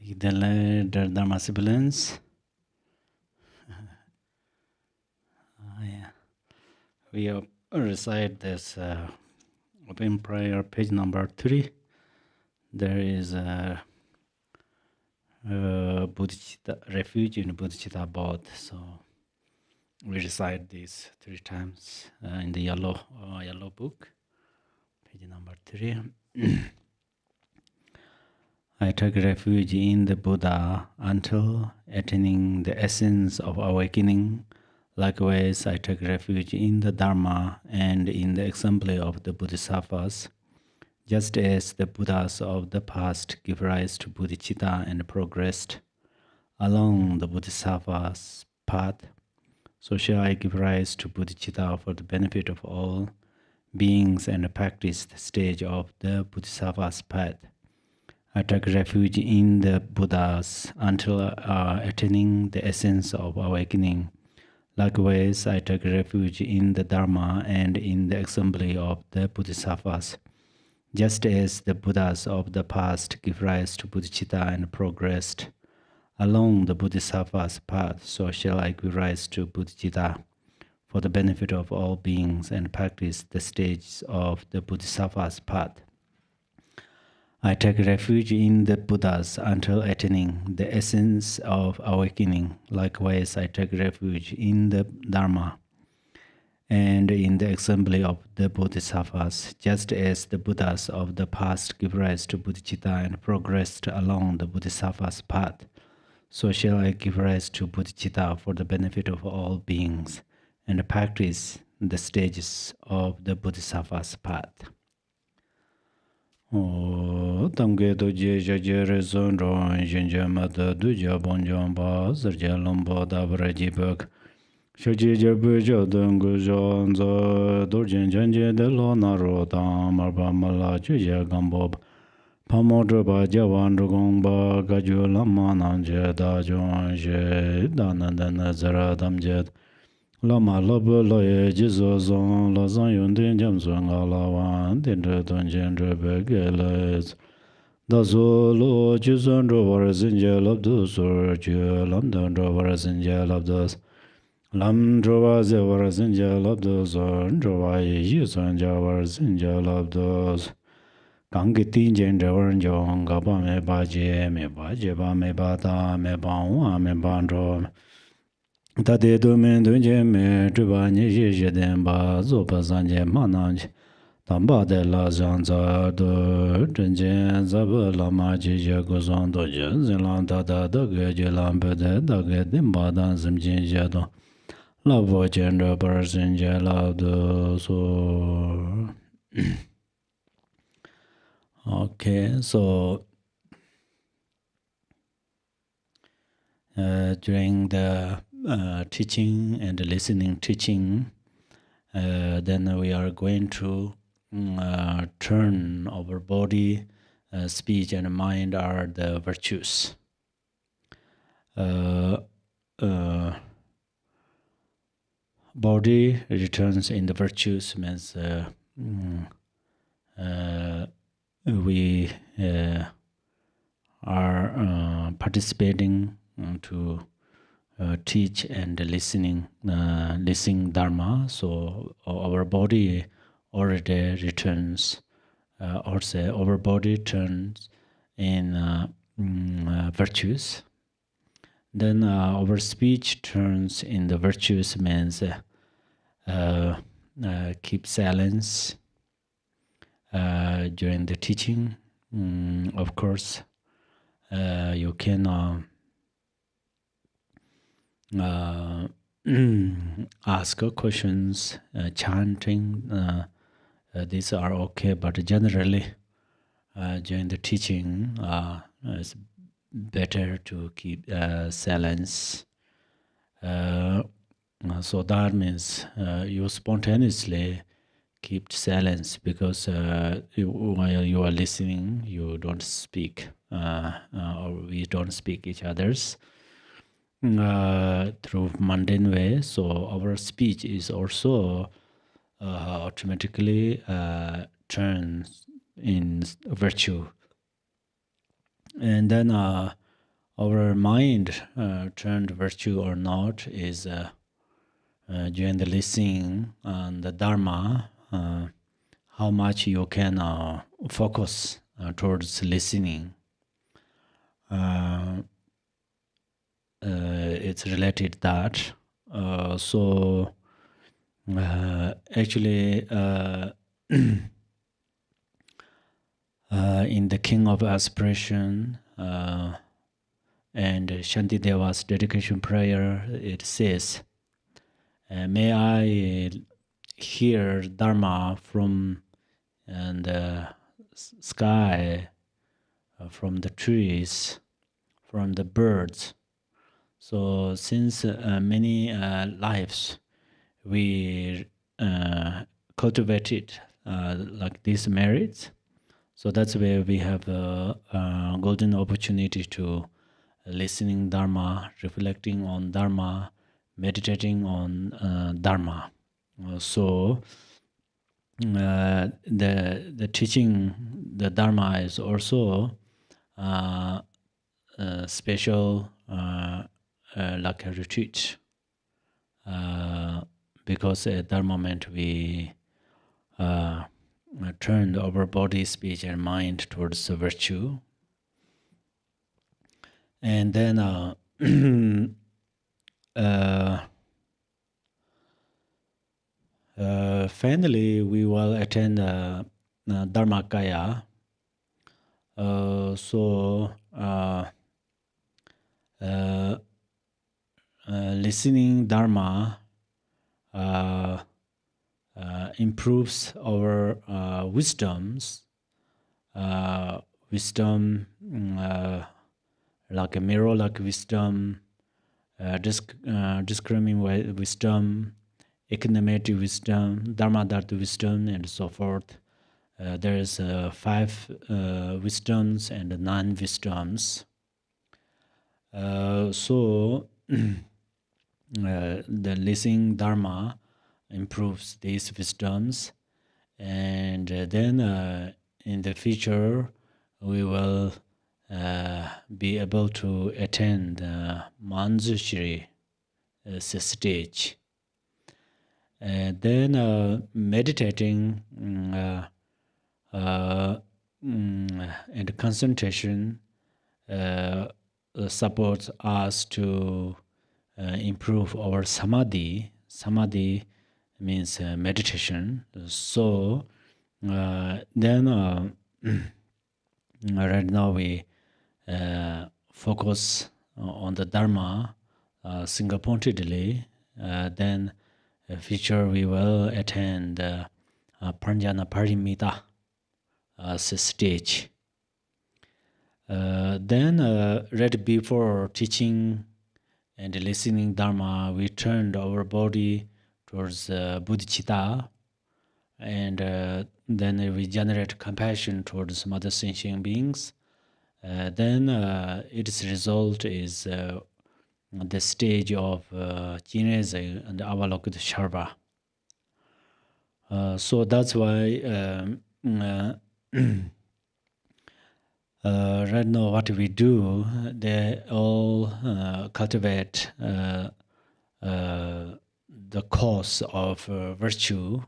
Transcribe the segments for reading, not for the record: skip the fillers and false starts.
Idele der Dharma sibilance. Yeah. We recite this open prayer, page number 3. There is a Bodhicitta, refuge in Bodhicitta Bodh. So we recite this 3 times in the yellow book, page number 3. I take refuge in the Buddha until attaining the essence of awakening. Likewise, I take refuge in the Dharma and in the assembly of the Bodhisattvas, just as the Buddhas of the past give rise to bodhicitta and progressed along the Bodhisattva's path, so shall I give rise to bodhicitta for the benefit of all beings and practice the stage of the Bodhisattva's path. I take refuge in the Buddhas until attaining the essence of awakening. Likewise, I take refuge in the Dharma and in the assembly of the Bodhisattvas. Just as the Buddhas of the past give rise to bodhicitta and progressed along the Bodhisattva's path, so shall I give rise to bodhicitta for the benefit of all beings and practice the stages of the Bodhisattva's path. I take refuge in the Buddhas until attaining the essence of awakening. Likewise, I take refuge in the Dharma and in the assembly of the Bodhisattvas, just as the Buddhas of the past give rise to bodhicitta and progressed along the Bodhisattva's path. So shall I give rise to bodhicitta for the benefit of all beings and practice the stages of the Bodhisattva's path. Tamge doje jajere zonro jinje mata duja bonjon ba zerje lombo dabra jibek shaji jabu jodung jonzo dorjen janje de lo naro tam marba mala juje gambob pamodro ba jawan rugong ba gaju lama nanje da jonje dananda zara damjet Lama lobo loye jizo zon la zan yun den jam zon nga la wan den zhe don jen zhe be ge le da zo lo jizon zho war zin je lob du sur je lam don zho war zin je lob du lam zho wa ze war zin je lob du zon zho wa yi zon je war zin je lob du gang ge tin jen zhe war jong ga ba me ba je ba me ba da me ba wa me ba zho Tade domen dunje me zhuba nye ye ye den ba zo pa zan je ma nan je tamba de la zhan za do zhen je za bu la ma je je go zon do je zin lan da da da ge je lan be de da ge den ba dan zim jin je do la bo jen de bar zin je la do so okay so during the teaching and listening teaching, then we are going to turn our body, speech, and mind are the virtues. Body returns in the virtues means we are participating to teach and listening Dharma, so our body already returns, or say our body turns in virtues. Then our speech turns in the virtues means keep silence during the teaching. Of course, you can ask questions, chanting, these are okay, but generally during the teaching it's better to keep silence. So that means you spontaneously keep silence because while you are listening, you don't speak, or we don't speak each other's through mundane way. So our speech is also automatically turns in virtue. And then our mind turned virtue or not is during the listening on the Dharma, how much you can focus towards listening. It's related that. Actually, in the King of Aspiration and Shantideva's dedication prayer, it says, may I hear Dharma from the sky, from the trees, from the birds. So since many lives we cultivated like these merits, so that's where we have a golden opportunity to listening Dharma, reflecting on Dharma, meditating on Dharma. So the teaching, the Dharma is also special, like a retreat, because at that moment we turned our body, speech, and mind towards the virtue, and then finally we will attend Dharmakaya. Listening Dharma improves our wisdoms. Wisdom, like a mirror, like wisdom, discriminating wisdom, econometric wisdom, dharma wisdom, and so forth. There's 5 wisdoms and 9 wisdoms. The listening Dharma improves these wisdoms, and then in the future we will be able to attend Manjushri stage. And then meditating and concentration supports us to improve our samadhi. Samadhi means meditation. So then right now we focus on the Dharma single-pointedly. Then in future we will attend Pranjana Parimita stage. Then right before teaching and listening Dharma, we turned our body towards bodhicitta, and then we generate compassion towards other sentient beings. Then its result is the stage of Jineze and Avalokitesvara. So that's why right now what we do, they all cultivate the cause of virtue,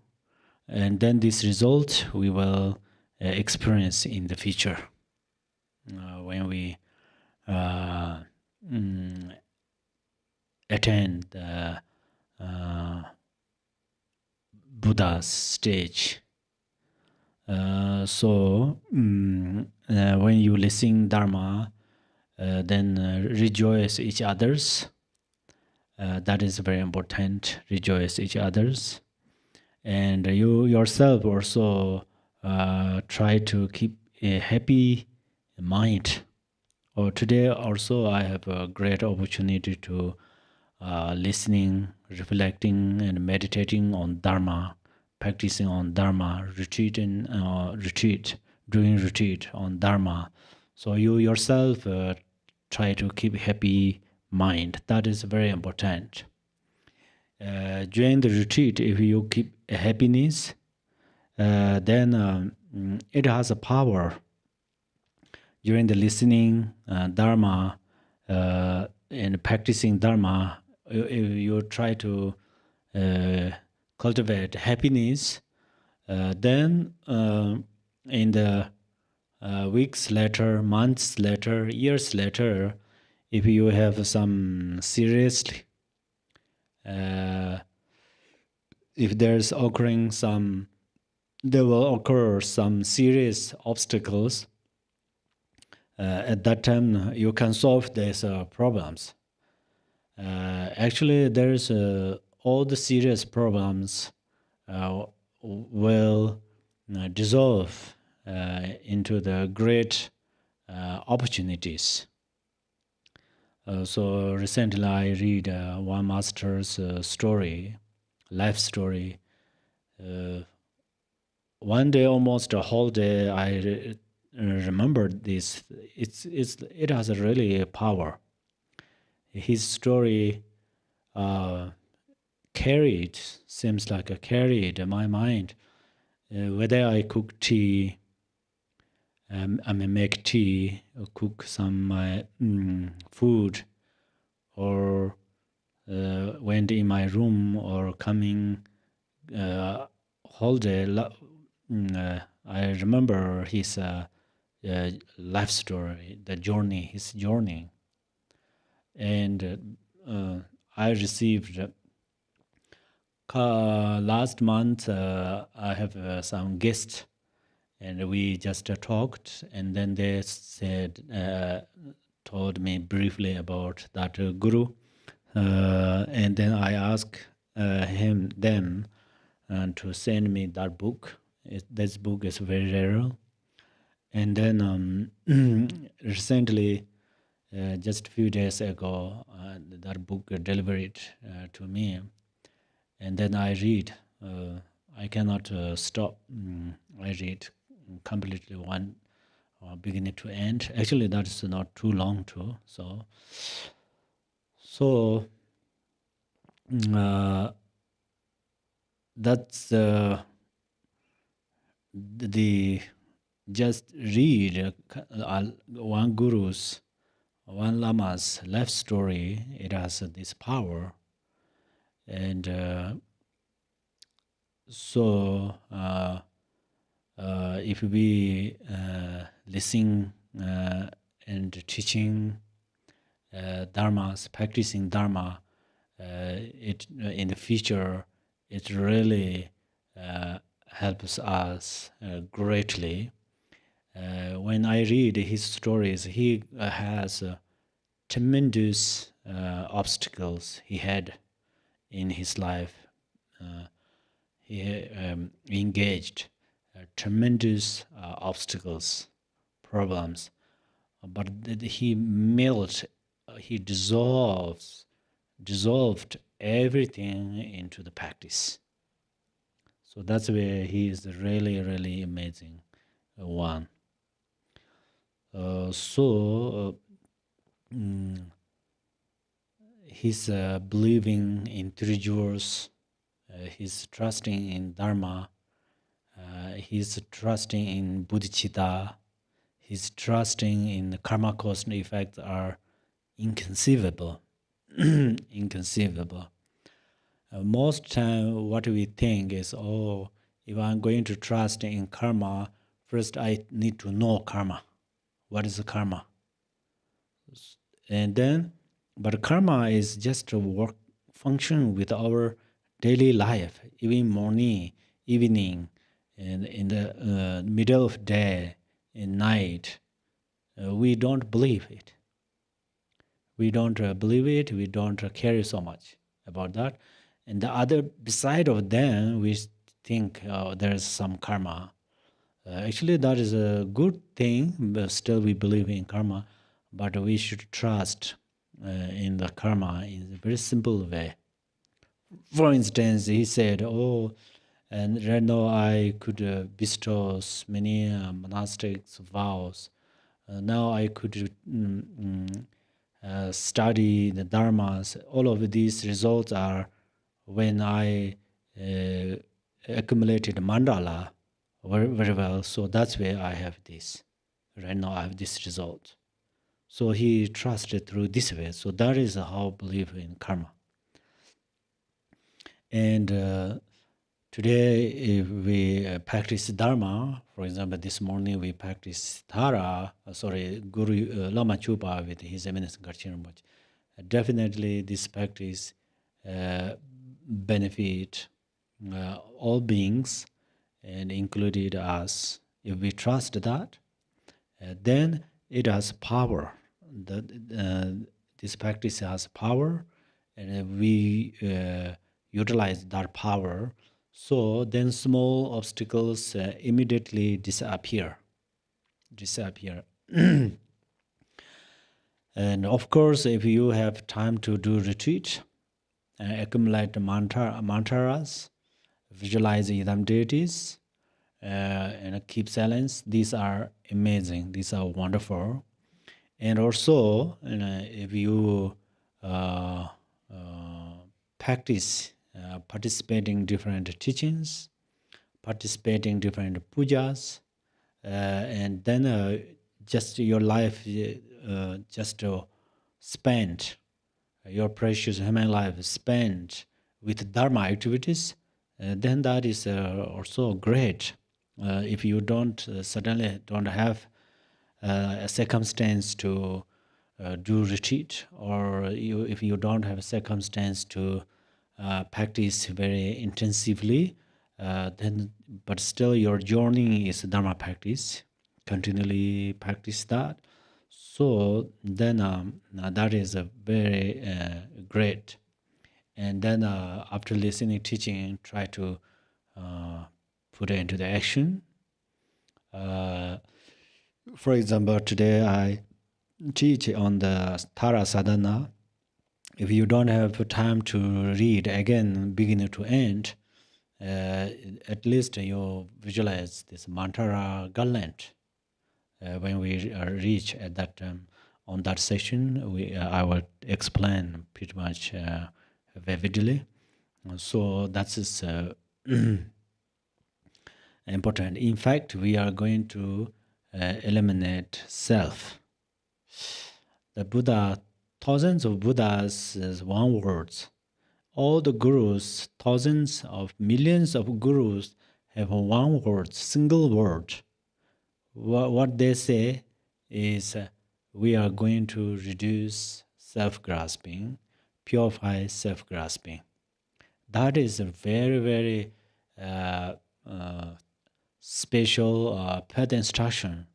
and then this result we will experience in the future when we attend the Buddha's stage. So when you listen Dharma, then rejoice each others. That is very important. Rejoice each others, and you yourself also try to keep a happy mind. Or today also I have a great opportunity to listening, reflecting, and meditating on Dharma, practicing on Dharma, doing retreat on Dharma. So you yourself try to keep happy mind. That is very important. During the retreat, if you keep happiness, then it has a power. During the listening Dharma, in practicing Dharma, if you try to uh, cultivate happiness, then in the weeks later, months later, years later, if you have some seriously, uh, if there's occurring some, there will occur some serious obstacles. At that time, you can solve these problems. Actually, there's all the serious problems will dissolve into the great opportunities. So recently, I read one master's story, life story. Uh, One day, almost a whole day, I remembered this. It has a really power. His story uh, carried seems like a carried in my mind. Whether I cook tea, I may make tea, or cook some food, or went in my room, or coming whole day. I remember his life story, the journey, his journey, and I received last month. I have some guests, and we just talked, and then they said, told me briefly about that guru, and then I asked them to send me that book. This book is very rare. And then recently, just a few days ago, that book delivered to me, and then I read. I cannot stop. I read completely one beginning to end. Actually, that is not too long too. So uh, that's the just read one guru's, one lama's life story. It has this power, and so if we listen and teaching dharmas, practicing dharma, it in the future, it really helps us greatly. When I read his stories, he has tremendous obstacles he had in his life. He engaged tremendous obstacles, problems, but he he dissolved everything into the practice. So that's where he is really, really amazing one. So he's believing in three jewels. He's trusting in Dharma. He's trusting in bodhicitta. He's trusting in the karma cause and effects are inconceivable. Inconceivable. Most time, what we think is, oh, if I'm going to trust in karma, first I need to know karma. What is the karma? And then, but karma is just a work function with our daily life, even morning, evening, and in the middle of day, in night. We don't believe it. We don't believe it. We don't care so much about that. And the other beside of them, we think there's some karma. Actually, that is a good thing, but still we believe in karma. But we should trust in the karma in a very simple way. For instance, he said, "Oh, and right now I could bestow many monastic vows. Now I could study the dharmas. All of these results are when I accumulated mandala very, very well. So that's where I have this. Right now I have this result." So he trusted through this way. So that is how believe in karma. And today, if we practice Dharma, for example, this morning we practice Guru Lama Chupa with His Eminence Garchen Rinpoche. Definitely, this practice benefit all beings, and included us. If we trust that, then it has power. This practice has power, and we utilize that power. So then small obstacles immediately disappear. And of course, if you have time to do retreat, accumulate mantras, visualize Idam deities, and keep silence. These are amazing. These are wonderful. And also, if you practice participating different teachings, participating different pujas, and then just your life just spent your precious human life spent with dharma activities, then that is also great. If you don't suddenly don't have a circumstance to do retreat, or if you don't have a circumstance to practice very intensively, then but still your journey is dharma practice, continually practice that. So then that is a very great. And then after listening teaching, try to put it into the action. For example, today I teach on the Tara Sadhana. If you don't have time to read again, beginning to end, at least you visualize this mantra garland. When we reach at that on that session, I will explain pretty much vividly. So that is important. In fact, we are going to eliminate self. The Buddha, thousands of Buddhas is one word. All the gurus, thousands of millions of gurus have one word, single word. What they say is we are going to reduce self-grasping, purify self-grasping. That is a very, very special path instruction.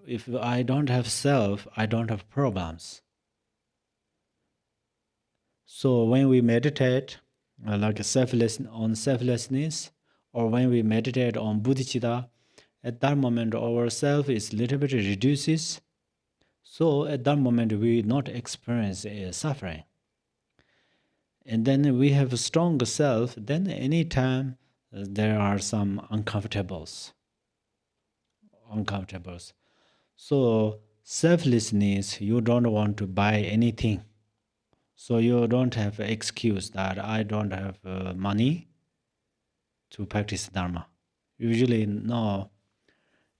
If I don't have self, I don't have problems. So when we meditate like selflessness, or when we meditate on bodhicitta, at that moment our self is little bit reduces. So at that moment we not experience suffering. And then we have a stronger self, then anytime there are some uncomfortables. So selflessness, you don't want to buy anything. So you don't have an excuse that I don't have money to practice Dharma. Usually, no.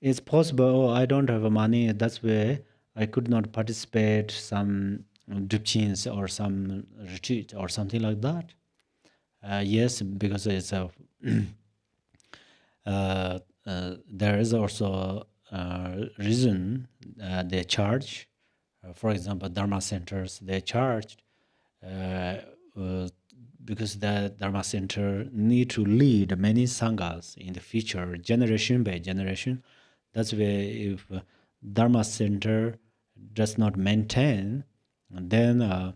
It's possible, oh, I don't have money, that's why I could not participate some dripchins or some retreat or something like that. Yes, because it's a there is also a reason they charge. For example, Dharma centers, they charged because the Dharma center need to lead many sanghas in the future, generation by generation. That's why if Dharma center does not maintain, then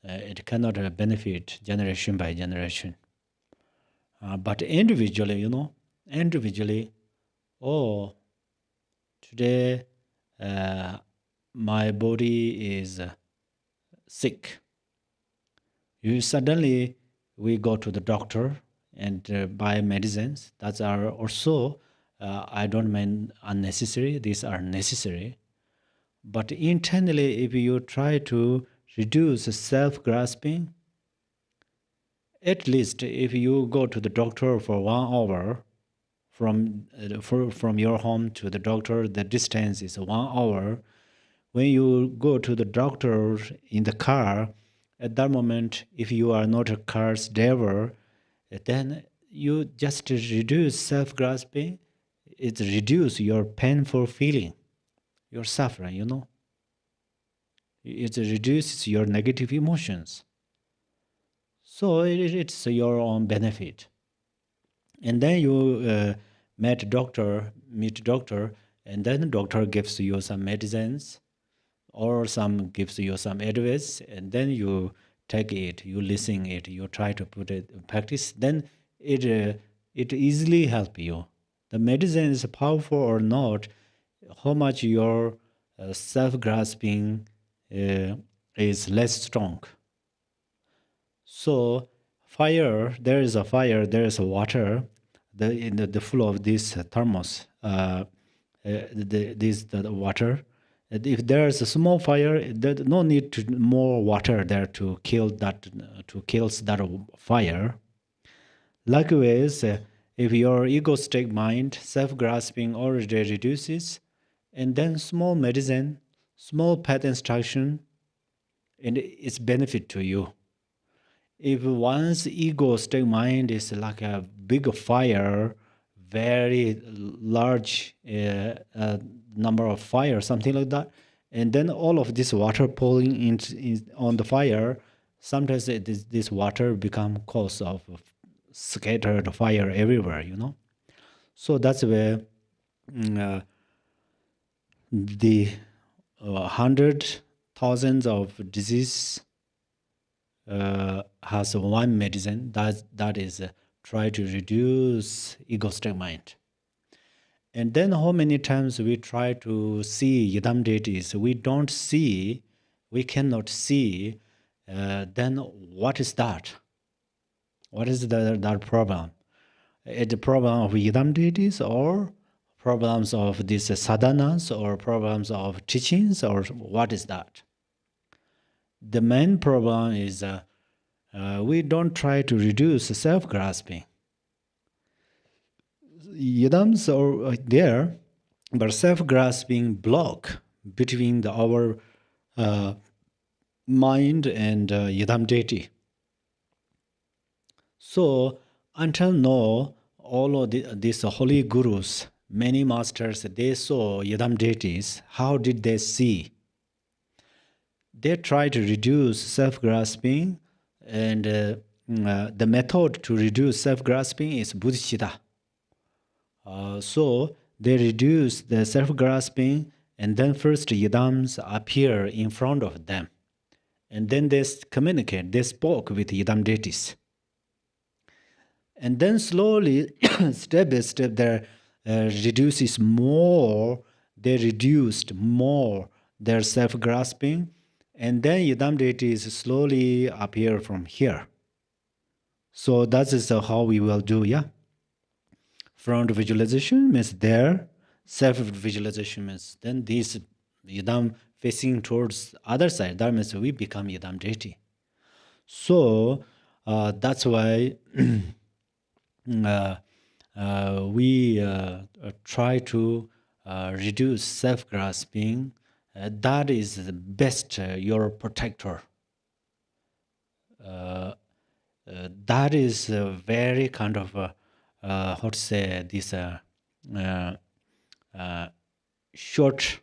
it cannot benefit generation by generation. But individually, oh, today my body is sick. You suddenly we go to the doctor and buy medicines. That's are also I don't mean unnecessary. These are necessary. But internally, if you try to reduce self-grasping, at least if you go to the doctor for 1 hour, from your home to the doctor, the distance is 1 hour. when you go to the doctor in the car, at that moment, if you are not a car's driver, then you just reduce self-grasping. It reduce your painful feeling, your suffering, It reduces your negative emotions. So it's your own benefit. And then you meet doctor, and then doctor gives you some medicines or some gives you some advice, and then you take it, you listen it, you try to put it in practice. Then it easily help you. The medicine is powerful or not, how much your self-grasping is less strong. So there is a fire, there is a water, the full of this thermos, the water. If there is a small fire, there's no need to more water there to kill that fire. Likewise, if your egoistic mind, self-grasping already reduces, and then small medicine, small path instruction, and its benefit to you. If one's egoistic mind is like a big fire, very large number of fire, something like that, and then all of this water pouring on the fire, sometimes this water become cause of scattered fire everywhere, So that's where the hundred thousands of disease has one medicine that is try to reduce egoistic mind. And then how many times we try to see Yidam deities, we cannot see, then what is that? What is that problem? Is the problem of Yidam deities or problems of these sadhanas or problems of teachings or what is that? The main problem is we don't try to reduce self-grasping. Yidams are there, but self-grasping block between our mind and Yidam deity. So until now, all of these holy gurus, many masters, they saw Yidam deities. How did they see? They try to reduce self-grasping, and the method to reduce self-grasping is bodhicitta. So they reduce the self-grasping, and then first Yidams appear in front of them. And then they communicate, they spoke with Yidam deities. And then slowly, step by step, they reduced more their self-grasping, and then Yidam deities slowly appear from here. So that is how we will do, yeah? Front visualization means there, self-visualization means then this Yidam facing towards other side, that means we become Yidam deity. So that's why we try to reduce self-grasping. That is the best your protector. That is a very kind of how to say this short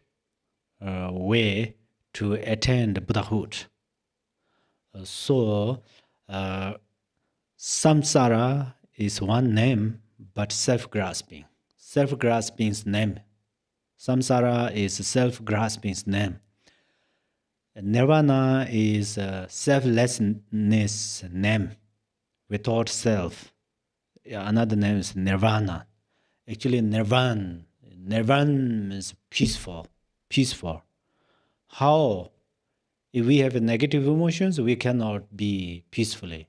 way to attain Buddhahood. So samsara is one name, but self-grasping. Self-grasping's name. Samsara is self-grasping's name. Nirvana is selflessness name, without self. Another name is nirvana. Actually, nirvana means peaceful. How? If we have negative emotions, we cannot be peacefully.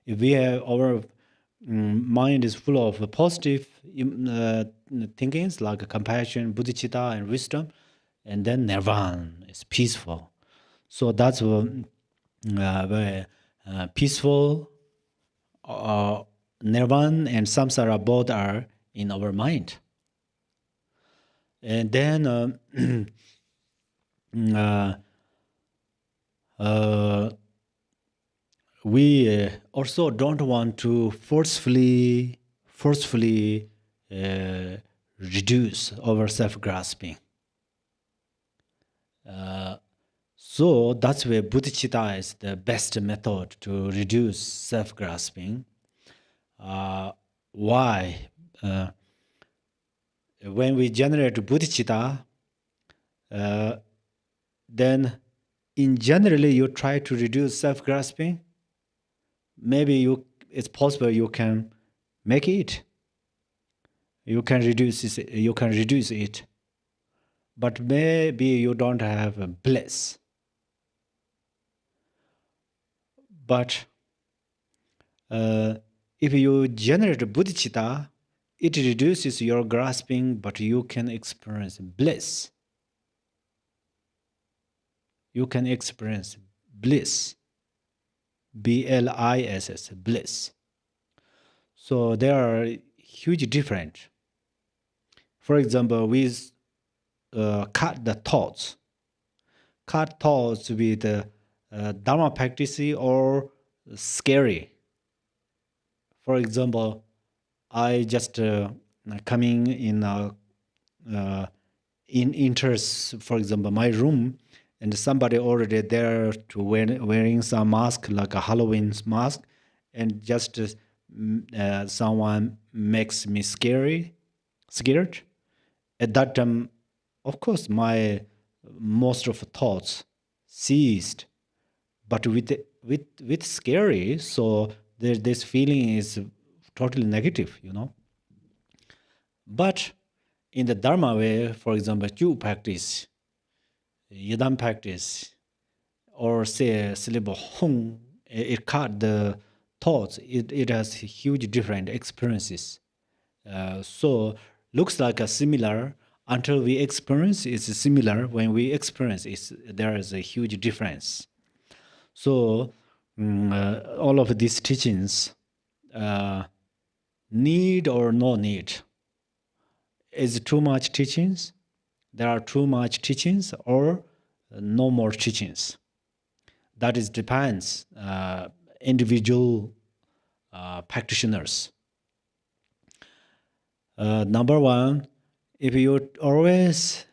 If we have our mind is full of positive thinkings like compassion, bodhicitta, and wisdom, and then nirvana is peaceful. So that's where peaceful nirvana and samsara both are in our mind. And then mm, uh, we also don't want to forcefully uh, reduce our self-grasping. So that's where bodhicitta is the best method to reduce self-grasping. Why? Uh, when we generate bodhicitta, then in generally you try to reduce self-grasping. Maybe it's possible you can make it. You can reduce it, but maybe you don't have a bliss. But if you generate bodhicitta, it reduces your grasping, but you can experience bliss. You can experience bliss. BLISS, bliss. So there are huge difference. For example, we cut the thoughts. Cut thoughts with Dharma practice or scary. For example, I just coming in enters, for example, my room, and somebody already there to wearing some mask like a Halloween mask, and just someone makes me scared. At that time, of course, my most of thoughts ceased. But with scary, so this feeling is totally negative, you know. But in the Dharma way, for example, you practice, Yidam practice, or say syllable Hung, it cut the thoughts. It has huge different experiences. So looks like a similar until we experience it's similar. When we experience there is a huge difference. So all of these teachings, need or no need, is too much teachings. There are too much teachings or no more teachings. That is depends individual practitioners. Number one, if you always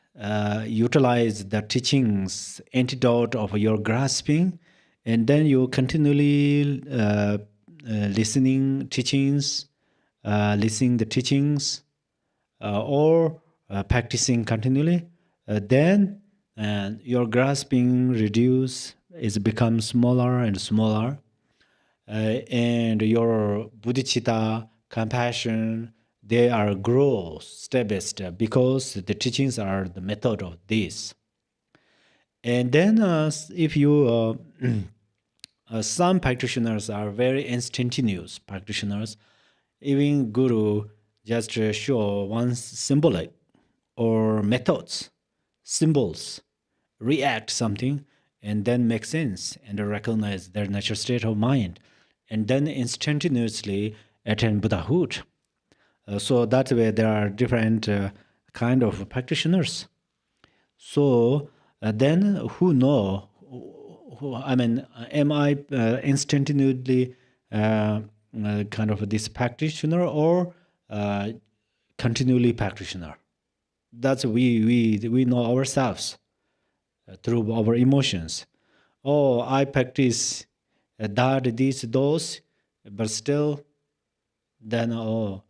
utilize the teachings antidote of your grasping, and then you continually listening teachings, listening the teachings, or practicing continually, then your grasping reduce is become smaller and smaller, and your bodhicitta, compassion, they are grow step by step because the teachings are the method of this. And then if you some practitioners are very instantaneous practitioners. Even guru just show one symbolic or methods, symbols, react something, and then make sense and recognize their natural state of mind, and then instantaneously attain Buddhahood. So that way there are different kind of practitioners. So then who know? I mean, am I instantaneously kind of this practitioner or continually practitioner? That's we know ourselves through our emotions. Oh, I practice that, this, those, but still, then oh,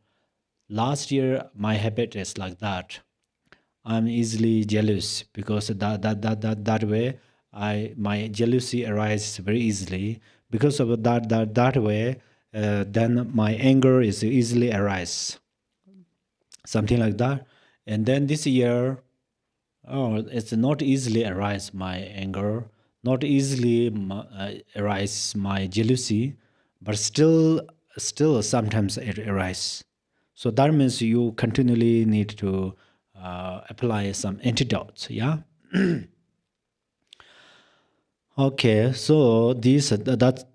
last year my habit is like that. I'm easily jealous because that way my jealousy arises very easily because of that way. Then my anger is easily arise, something like that. And then this year, oh, it's not easily arise my anger, not easily arise my jealousy, but still sometimes it arises. So that means you continually need to apply some antidotes. Yeah. Okay. So this that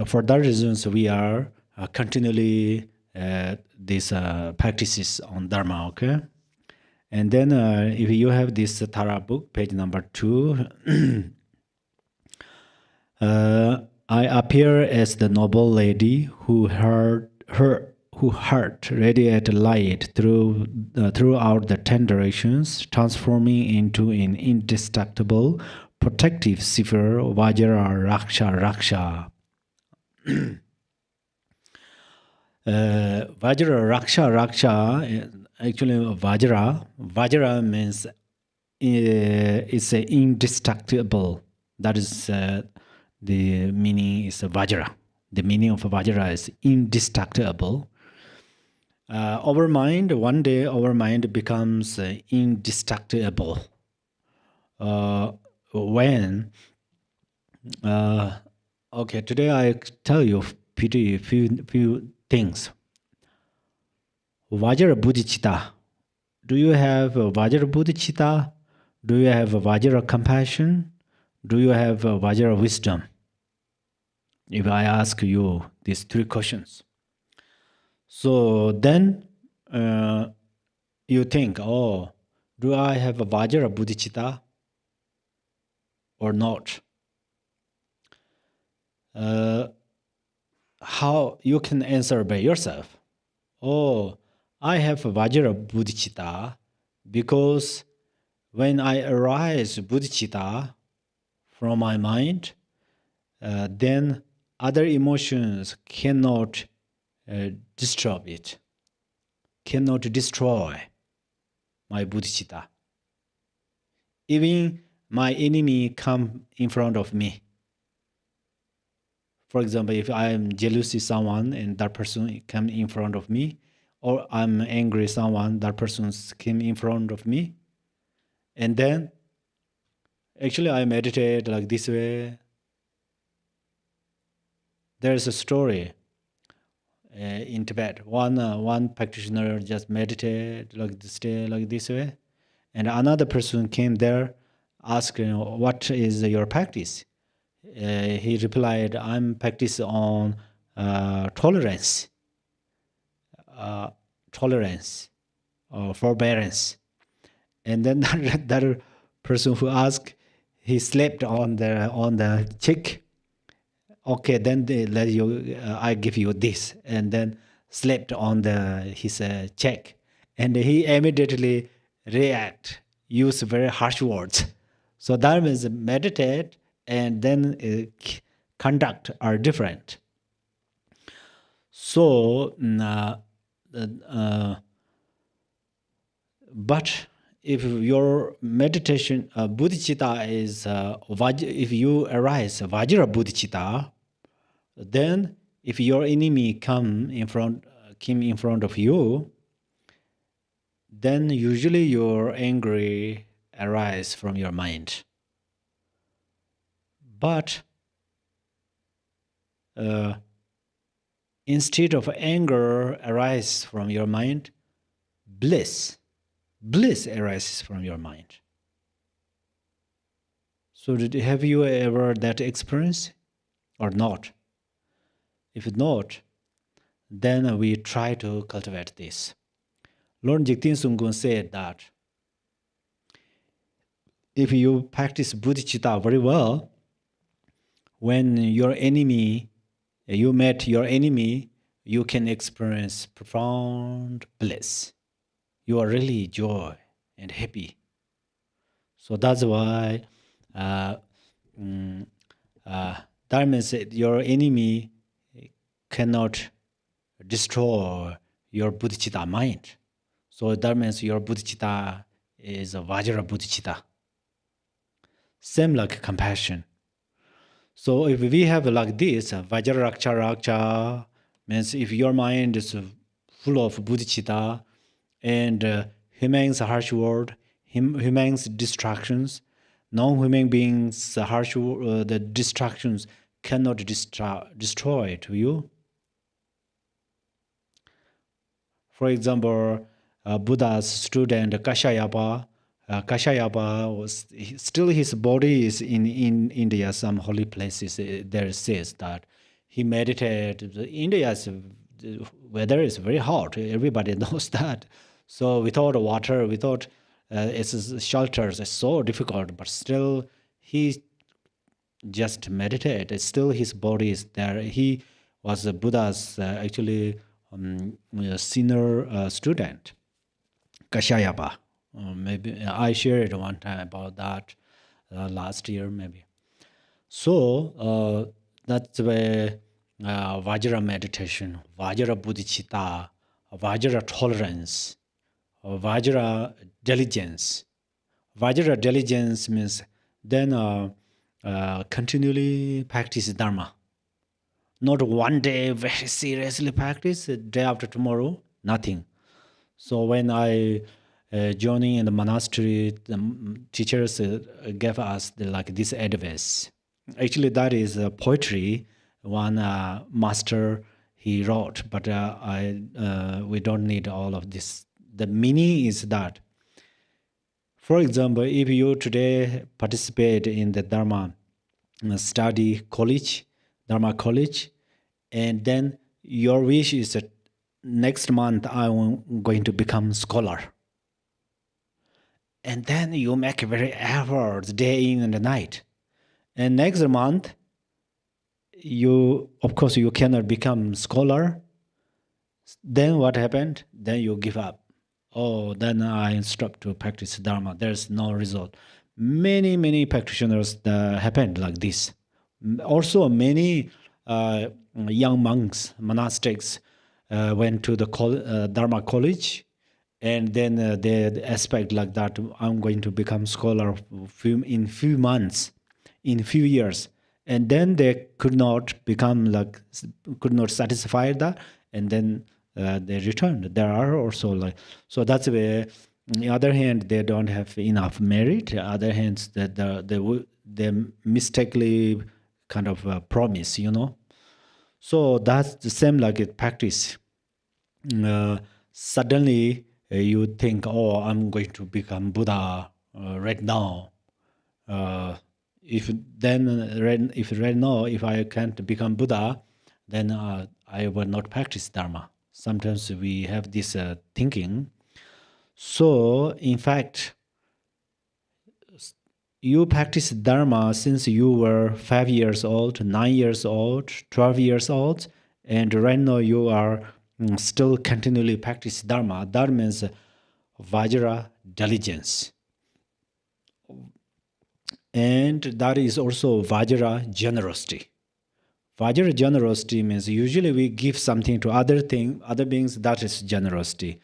for that reasons we are continually these practices on Dharma. Okay. And then if you have this Tara book, page number 2, I appear as the noble lady who heard radiate light throughout the 10 directions, transforming into an indestructible protective sphere, Vajra Raksha Raksha. Vajra Raksha Raksha, actually Vajra means it's indestructible. That is the meaning is Vajra. The meaning of Vajra is indestructible. Our mind, one day our mind becomes indestructible. When okay, today I tell you few things. Vajra Bodhicitta. Do you have Vajra Bodhicitta? Do you have Vajra compassion? Do you have Vajra wisdom? If I ask you these 3 questions. So then you think, oh, do I have a Vajra Bodhicitta or not? How you can answer by yourself. Oh, I have a Vajra Bodhicitta because when I arise Bodhicitta from my mind, then other emotions cannot disturb it, cannot destroy my Bodhicitta. Even my enemy come in front of me. For example, if I am jealous of someone and that person come in front of me, or I'm angry at someone, that person came in front of me, and then actually I meditate like this way. There's a story in Tibet. One practitioner just meditate like this way, and another person came there, asked, what is your practice? He replied, I'm practice on tolerance, or forbearance. And then that person who asked, he slapped on the cheek. Okay, then let you. I give you this, and then slapped on his cheek, and he immediately use very harsh words. So that means meditate and then conduct are different. So, but if your meditation bodhicitta is if you arise Vajra bodhicitta, then if your enemy came in front of you, then usually your angry arise from your mind. But instead of anger arise from your mind, bliss arises from your mind. So have you ever that experience or not? If not, then we try to cultivate this. Lord Jigten Sungkun said that if you practice bodhicitta very well, when you met your enemy, you can experience profound bliss. You are really joy and happy. So that's why that means your enemy cannot destroy your bodhicitta mind. So that means your bodhicitta is a Vajra bodhicitta. Same like compassion. So if we have like this, Vajra Raksha Raksha, means if your mind is full of bodhicitta and humans harsh word, humans distractions, non-human beings harsh the distractions cannot destroy to you. For example, Buddha's student Kashyapa, was still his body is in India, some holy places. There says that he meditated. India's weather is very hot. Everybody knows that. So without water, without It's shelters. It's so difficult, but still he just meditate. Still his body is there. He was a Buddha's actually senior student, Kashayapa. Maybe I shared one time about that last year, maybe. So that's where Vajra meditation, Vajra bodhicitta, Vajra tolerance, Vajra diligence. Vajra diligence means then continually practice Dharma. Not one day very seriously practice, day after tomorrow, nothing. So when I joining in the monastery, the teachers gave us like this advice. Actually, that is poetry. One master he wrote, but we don't need all of this. The meaning is that, for example, if you today participate in the Dharma study college, Dharma college, and then your wish is that next month I'm going to become scholar. And then you make very efforts day in and night. And next month, you, of course, you cannot become scholar. Then what happened? Then you give up. Oh, then I stop to practice Dharma. There's no result. Many practitioners happened like this. Also, many young monks, monastics, went to the Dharma college, and then they expect like that. I'm going to become scholar in few months, in few years, and then they could not become like could not satisfy that, and then they returned. There are also like so that's where. On the other hand, they don't have enough merit. On the other hand, that they mistakenly kind of promise, So that's the same like a practice. Suddenly you think, oh, I'm going to become Buddha right now. If right now, if I can't become Buddha, then I will not practice Dharma. Sometimes we have this thinking. So, in fact, you practice Dharma since you were 5 years old, 9 years old, 12 years old, and right now you are still continually practice Dharma. That means Vajra diligence. And that is also Vajra generosity. Vajra generosity means usually we give something to other beings, that is generosity.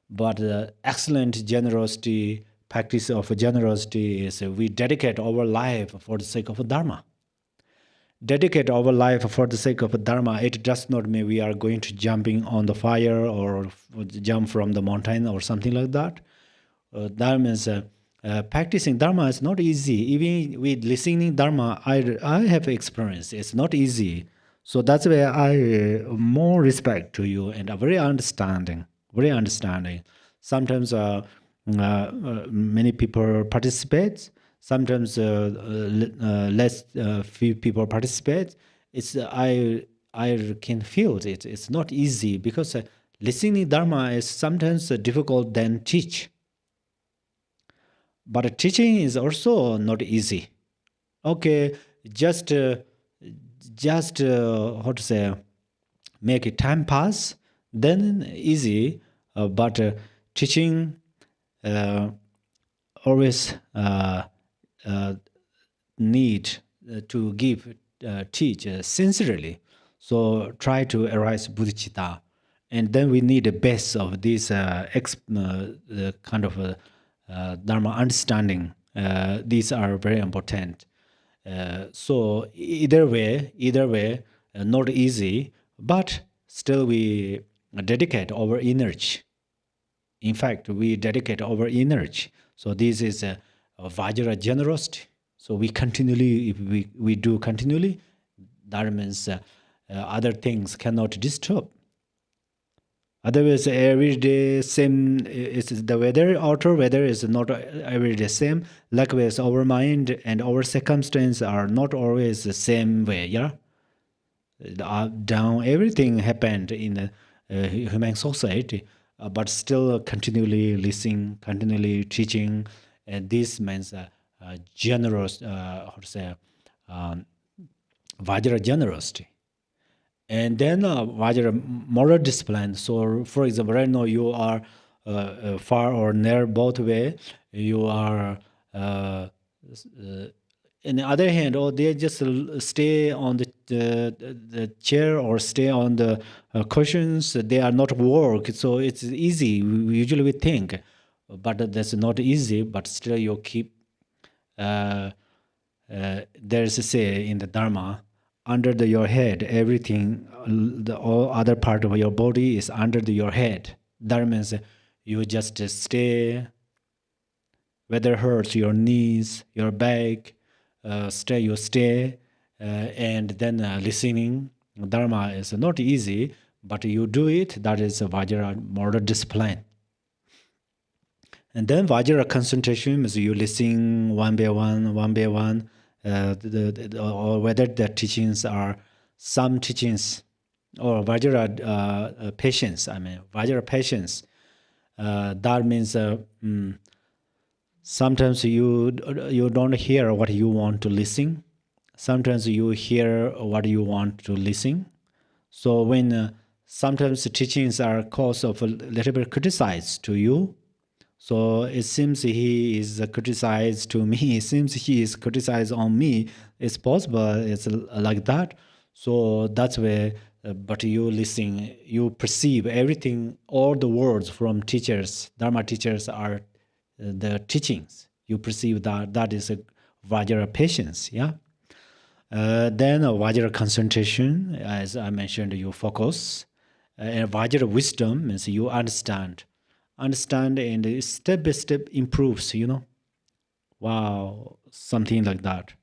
But excellent generosity, practice of generosity is we dedicate our life for the sake of Dharma. Dedicate our life for the sake of Dharma. It does not mean we are going to jumping on the fire or jump from the mountain or something like that. That means practicing Dharma is not easy. Even with listening Dharma, I have experience. It's not easy. So that's where I more respect to you and are very understanding. Very understanding. Sometimes many people participate. Sometimes less few people participate. It's I can feel it. It's not easy because listening Dharma is sometimes difficult than teach. But teaching is also not easy. Okay, just how to say, make a time pass, then easy. But teaching always need to teach sincerely. So try to arise bodhicitta, and then we need a base of this kind of Dharma understanding. These are very important. So either way, not easy, but still we dedicate our energy. In fact, we dedicate our energy. So this is a Vajra generosity. So we continually, if we do continually, that means other things cannot disturb. Otherwise, every day same is the weather. Outer weather is not every day same. Likewise, our mind and our circumstances are not always the same way. Yeah, the up down everything happened in the human society. but still continually listening, continually teaching. And this means generous, how to say, um, Vajra generosity. And then Vajra moral discipline. So, for example, right now you are far or near both way. You are on the other hand, or they just stay on the chair or stay on the cushions. They are not work, so it's easy. Usually we think, but that's not easy. But still, you keep. Uh, there's a say in the Dharma, under your head, everything, the all other part of your body is under your head. That means you just stay, whether it hurts your knees, your back, stay, and then listening. Dharma is not easy, but you do it. That is a Vajra moral discipline. And then Vajra concentration is you listen one by one, or whether the teachings are some teachings, or Vajra patience. I mean, Vajra patience. That means sometimes you don't hear what you want to listen. Sometimes you hear what you want to listen. So when sometimes the teachings are cause of a little bit criticized to you, so it seems he is criticized to me. It seems he is criticized on me. It's possible. It's like that. So that's where. But you listen. You perceive everything. All the words from teachers, Dharma teachers, are the teachings. You perceive that that is a Vajra patience. Yeah. Then Vajra concentration, as I mentioned, you focus. And Vajra wisdom means you understand and step by step improves, wow, something like that.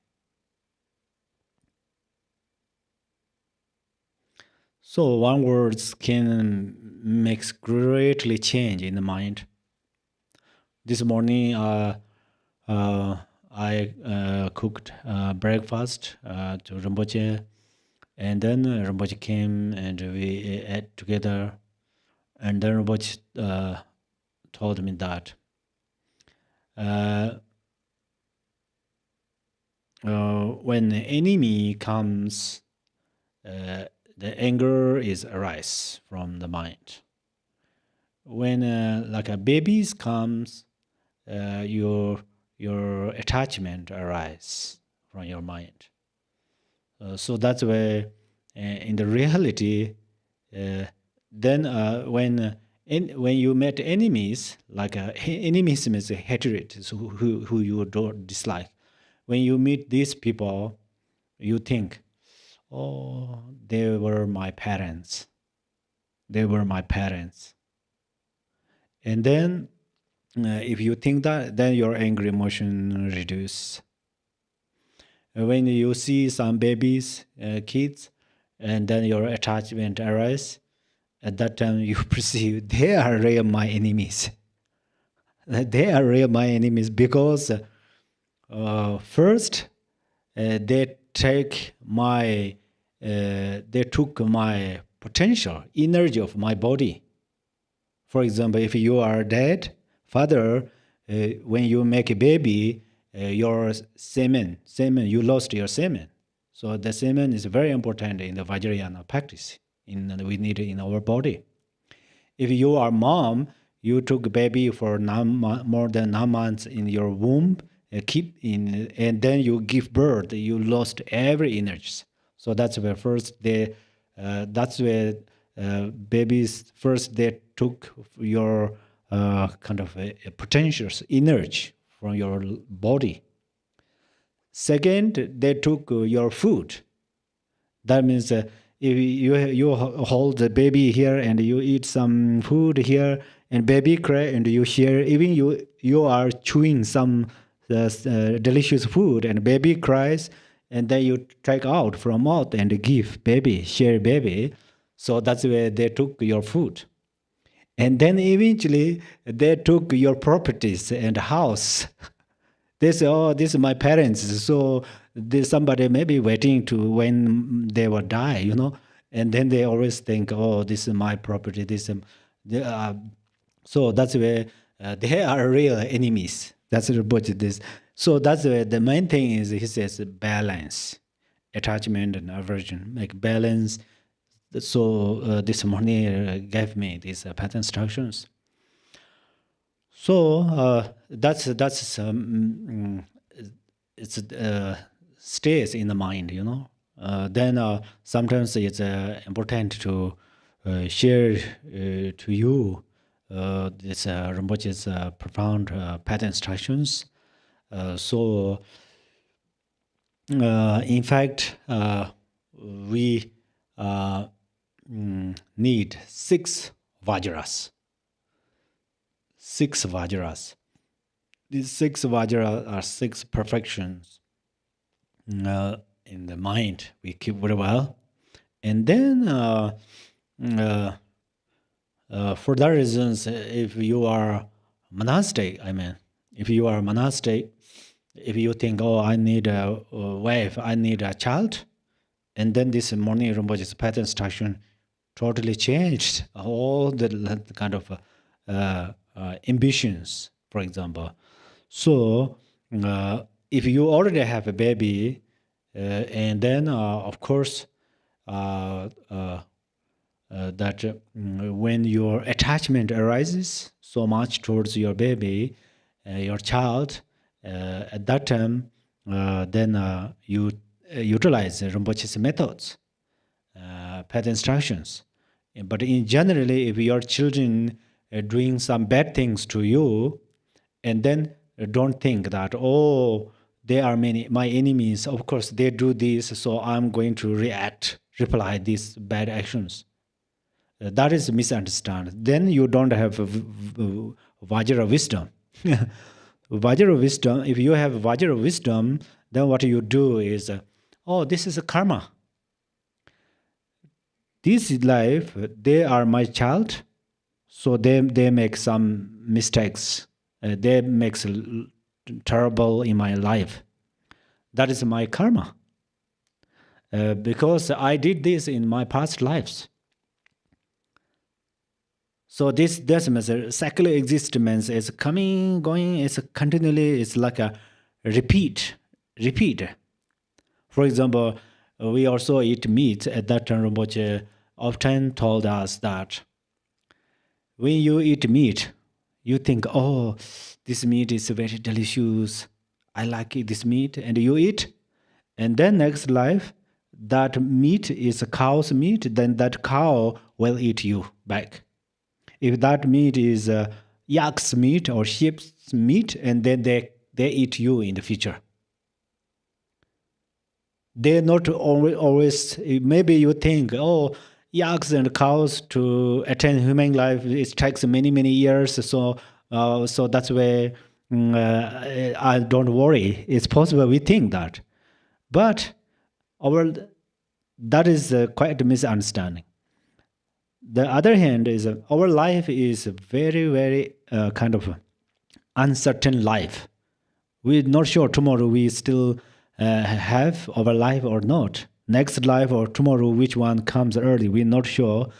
So one words can makes greatly change in the mind. This morning I cooked breakfast to Rinpoche, and then Rinpoche came and we ate together, and then Rinpoche told me that uh, when the enemy comes, the anger is arise from the mind. When like a babies comes, your attachment arise from your mind. So that's why in the reality, then when you met enemies, like enemies means hatred, so who you don't dislike. When you meet these people, you think, oh, they were my parents. They were my parents. And then if you think that, then your angry emotion reduce. When you see some babies, kids, and then your attachment arises, at that time you perceive they are really my enemies. They are really my enemies because first they took my potential energy of my body. For example, if you are dead, father, when you make a baby, your semen, you lost your semen. So the semen is very important in the Vajrayana practice. We need it in our body. If you are mom, you took baby for more than 9 months in your womb, and then you give birth. You lost every energy. So that's where first that's where babies first they took your kind of a potential energy from your body. Second, they took your food. That means if you hold the baby here and you eat some food here, and baby cry and you share, even you are chewing some delicious food and baby cries, and then you take out from mouth and give baby, share baby. So that's where they took your food. And then eventually they took your properties and house. They say, oh, this is my parents. So there's somebody maybe waiting to when they will die, And then they always think, oh, this is my property. So that's where they are real enemies. That's Rinpoche this. So that's where the main thing is, he says balance, attachment and aversion, like balance. So this morning gave me these pattern instructions. So that's it's stays in the mind, you know. Then sometimes it's important to share to you this Rinpoche's profound pattern instructions. So in fact, we need 6 Vajras. 6 Vajras. These 6 Vajras are 6 perfections in the mind. We keep very well. And then, for that reasons, if you are monastic, if you are monastic, if you think, oh, I need a wife, I need a child, and then this morning Rinpoche's pattern instruction totally changed all the kind of ambitions, for example. So if you already have a baby, and then of course that when your attachment arises so much towards your baby, your child, at that time, then you utilize Rinpoche's methods, path instructions. But in generally, if your children are doing some bad things to you, and then don't think that, oh, they are my enemies. Of course, they do this, so I'm going to reply these bad actions. That is misunderstood. Then you don't have Vajra wisdom. Vajra wisdom, if you have Vajra wisdom, then what you do is, oh, this is a karma. This life, they are my child, so they make some mistakes. They make terrible in my life. That is my karma. Because I did this in my past lives. So this means secular existence is coming, going, it's continually, it's like a repeat. For example, we also eat meat. At that time, Rinpoche often told us that when you eat meat, you think, oh, this meat is very delicious. I like this meat, and you eat. And then next life, that meat is a cow's meat, then that cow will eat you back. If that meat is yak's meat or sheep's meat, and then they eat you in the future. They're not always, maybe you think, oh, yaks and cows to attain human life, it takes many, many years. So that's why I don't worry. It's possible we think that. But that is quite a misunderstanding. The other hand is our life is a very, very kind of uncertain life. We're not sure tomorrow we still have our life or not. Next life or tomorrow, which one comes early, we're not sure.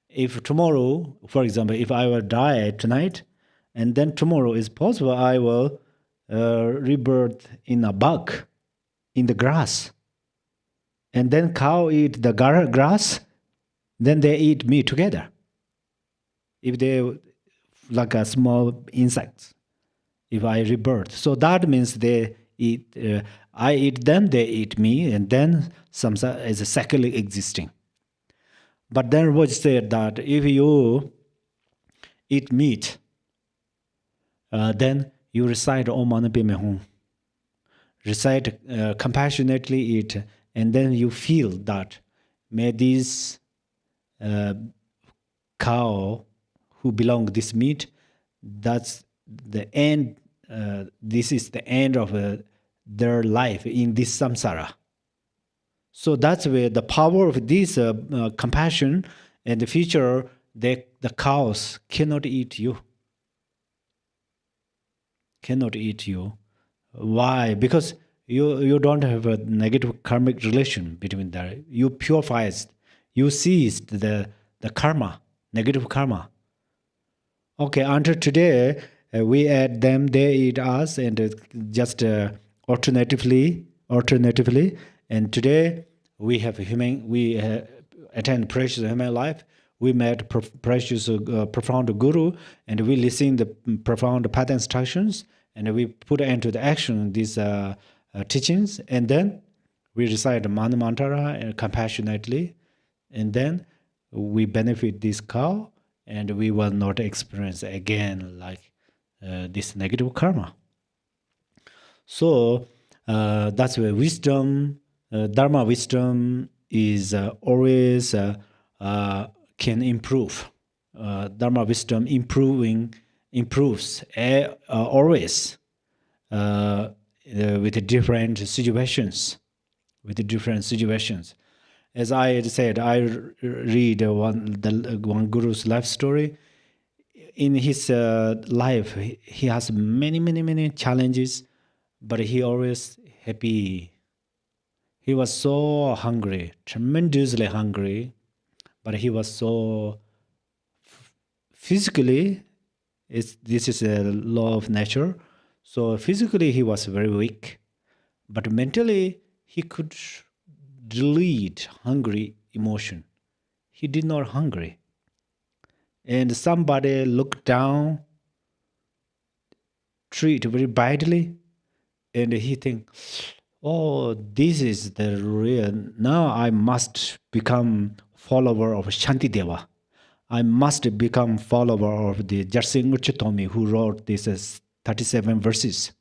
If tomorrow, for example, if I will die tonight, and then tomorrow is possible I will rebirth in a bug, in the grass. And then cow eat the grass, then they eat me together. If they like a small insects, if I rebirth. So that means they eat, I eat them, they eat me, and then some is secularly existing. But then was said that if you eat meat, then you recite Om Mani Padme Hum. Recite compassionately eat, and then you feel that may these cow who belong this meat, that's the end. This is the end of their life in this samsara. So that's where the power of this compassion in the future, the cows cannot eat you. Cannot eat you. Why? Because you don't have a negative karmic relation between that. You purified, you seized the karma, negative karma. Okay, until today, we add them, they eat us, and just alternatively. And today, we attend precious human life. We met precious, profound guru, and we listen the profound path instructions, and we put into the action these teachings, and then we recite Manu Mantra compassionately, and then we benefit this cow, and we will not experience again like this negative karma. So that's where wisdom, dharma wisdom is always can improve. Dharma wisdom improves always with different situations. As I had said, I read one guru's life story. In his life, he has many challenges, but he always happy. He was so hungry, tremendously hungry, but he was so physically. This is a law of nature. So physically, he was very weak, but mentally, he could delete hungry emotion. He did not hungry. And somebody looked down, treat very badly, and he think, oh, this is the real, now I must become follower of Shantideva. I must become follower of the Jarsing Uchitomi who wrote these 37 verses.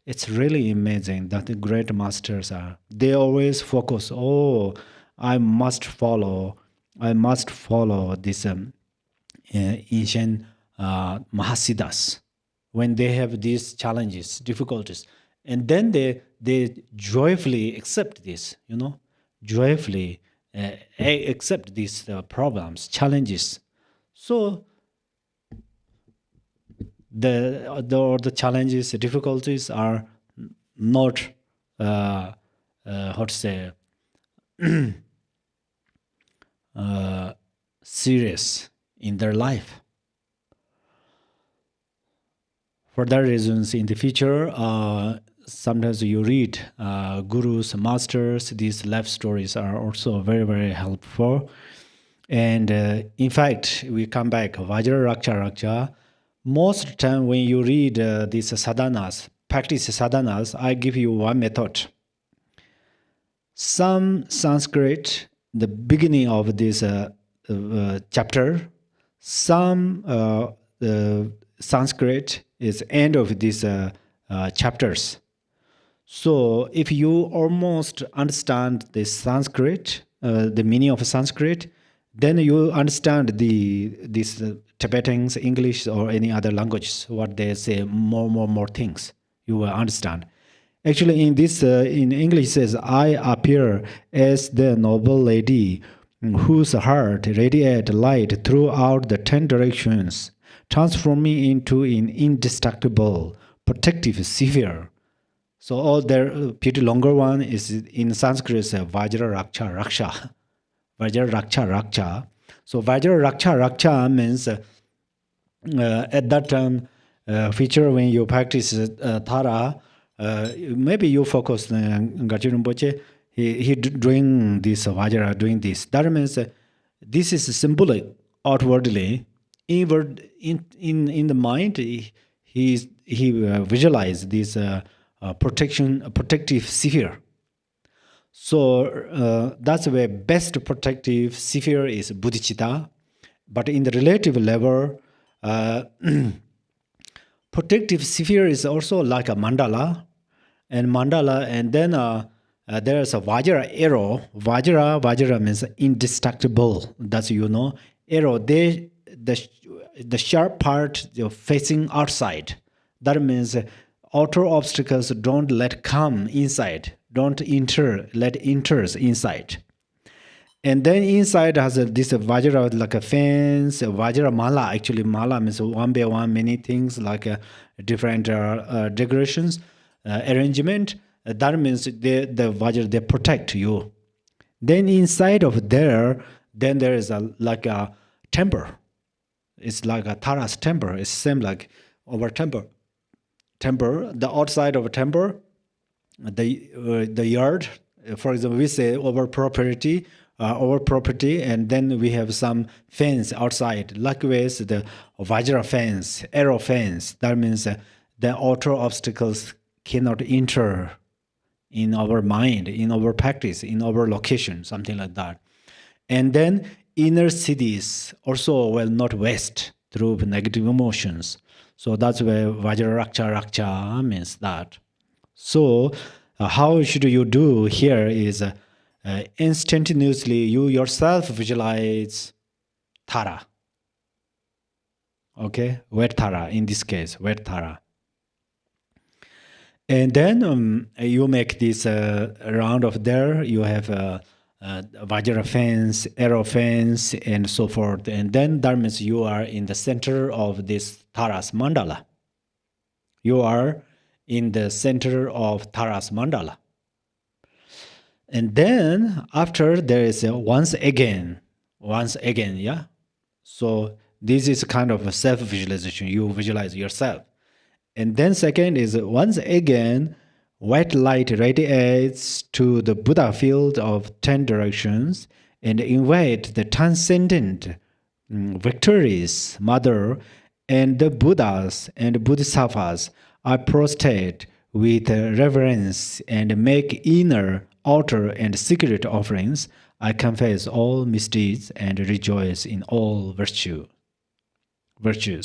It's really amazing that the great masters are. They always focus, oh, I must follow this ancient Mahasiddhas when they have these challenges, difficulties. And then they joyfully accept this, joyfully accept these problems, challenges. So the challenges, the difficulties are not how to say serious in their life. For that reasons, in the future, sometimes you read gurus, masters. These life stories are also very helpful. And in fact, we come back Vajra Raksha. Most time when you read these sadhanas, practice sadhanas, I give you one method. Some Sanskrit, the beginning of this chapter, some Sanskrit is end of these chapters. So if you almost understand the Sanskrit, the meaning of Sanskrit, then you understand these Tibetans, English, or any other languages, what they say, more things. You will understand. Actually, in this, in English, it says, I appear as the noble lady whose heart radiates light throughout the 10 directions, transforming into an indestructible, protective sphere. So all their pretty longer one is in Sanskrit, Vajra Raksha. Vajra Raksha. So Vajra Raksha means at that time, feature when you practice Thara, maybe you focus on Gachi Rinpoche, he doing this, Vajra doing this. That means this is symbolic outwardly. Inward, in the mind, he visualized this protective sphere. So that's where best protective sphere is bodhicitta. But in the relative level, protective sphere is also like a mandala, and then there's a Vajra arrow. Vajra means indestructible. That's arrow. The sharp part facing outside. That means outer obstacles don't let come inside. Don't let enters inside. And then inside has this Vajra like a fence, Vajra mala. Actually, mala means one by one, many things like different decorations, arrangement. That means the Vajra, they protect you. Then inside of there, then there is like a temple. It's like a Tara's temple. It's same like our temple. Temple, the outside of a temple, the yard. For example, we say our property, and then we have some fence outside. Likewise, the Vajra fence, arrow fence. That means the outer obstacles cannot enter in our mind, in our practice, in our location, something like that. And then inner cities also will not waste through negative emotions. So that's where Vajra Raksha means that. So, how should you do here is instantaneously you yourself visualize Tara. Okay, wet Tara in this case, wet Tara. And then you make this round of there. You have Vajra fence, arrow fence, and so forth. And then that means you are in the center of this Taras mandala. You are in the center of Taras mandala. And then after there is a once again, yeah. So this is kind of a self-visualization. You visualize yourself. And then second is once again, white light radiates to the Buddha field of 10 directions and invite the transcendent victorious mother and the Buddhas and Bodhisattvas are prostrate with reverence and make inner, outer, and secret offerings. I confess all misdeeds and rejoice in all virtues. Virtue.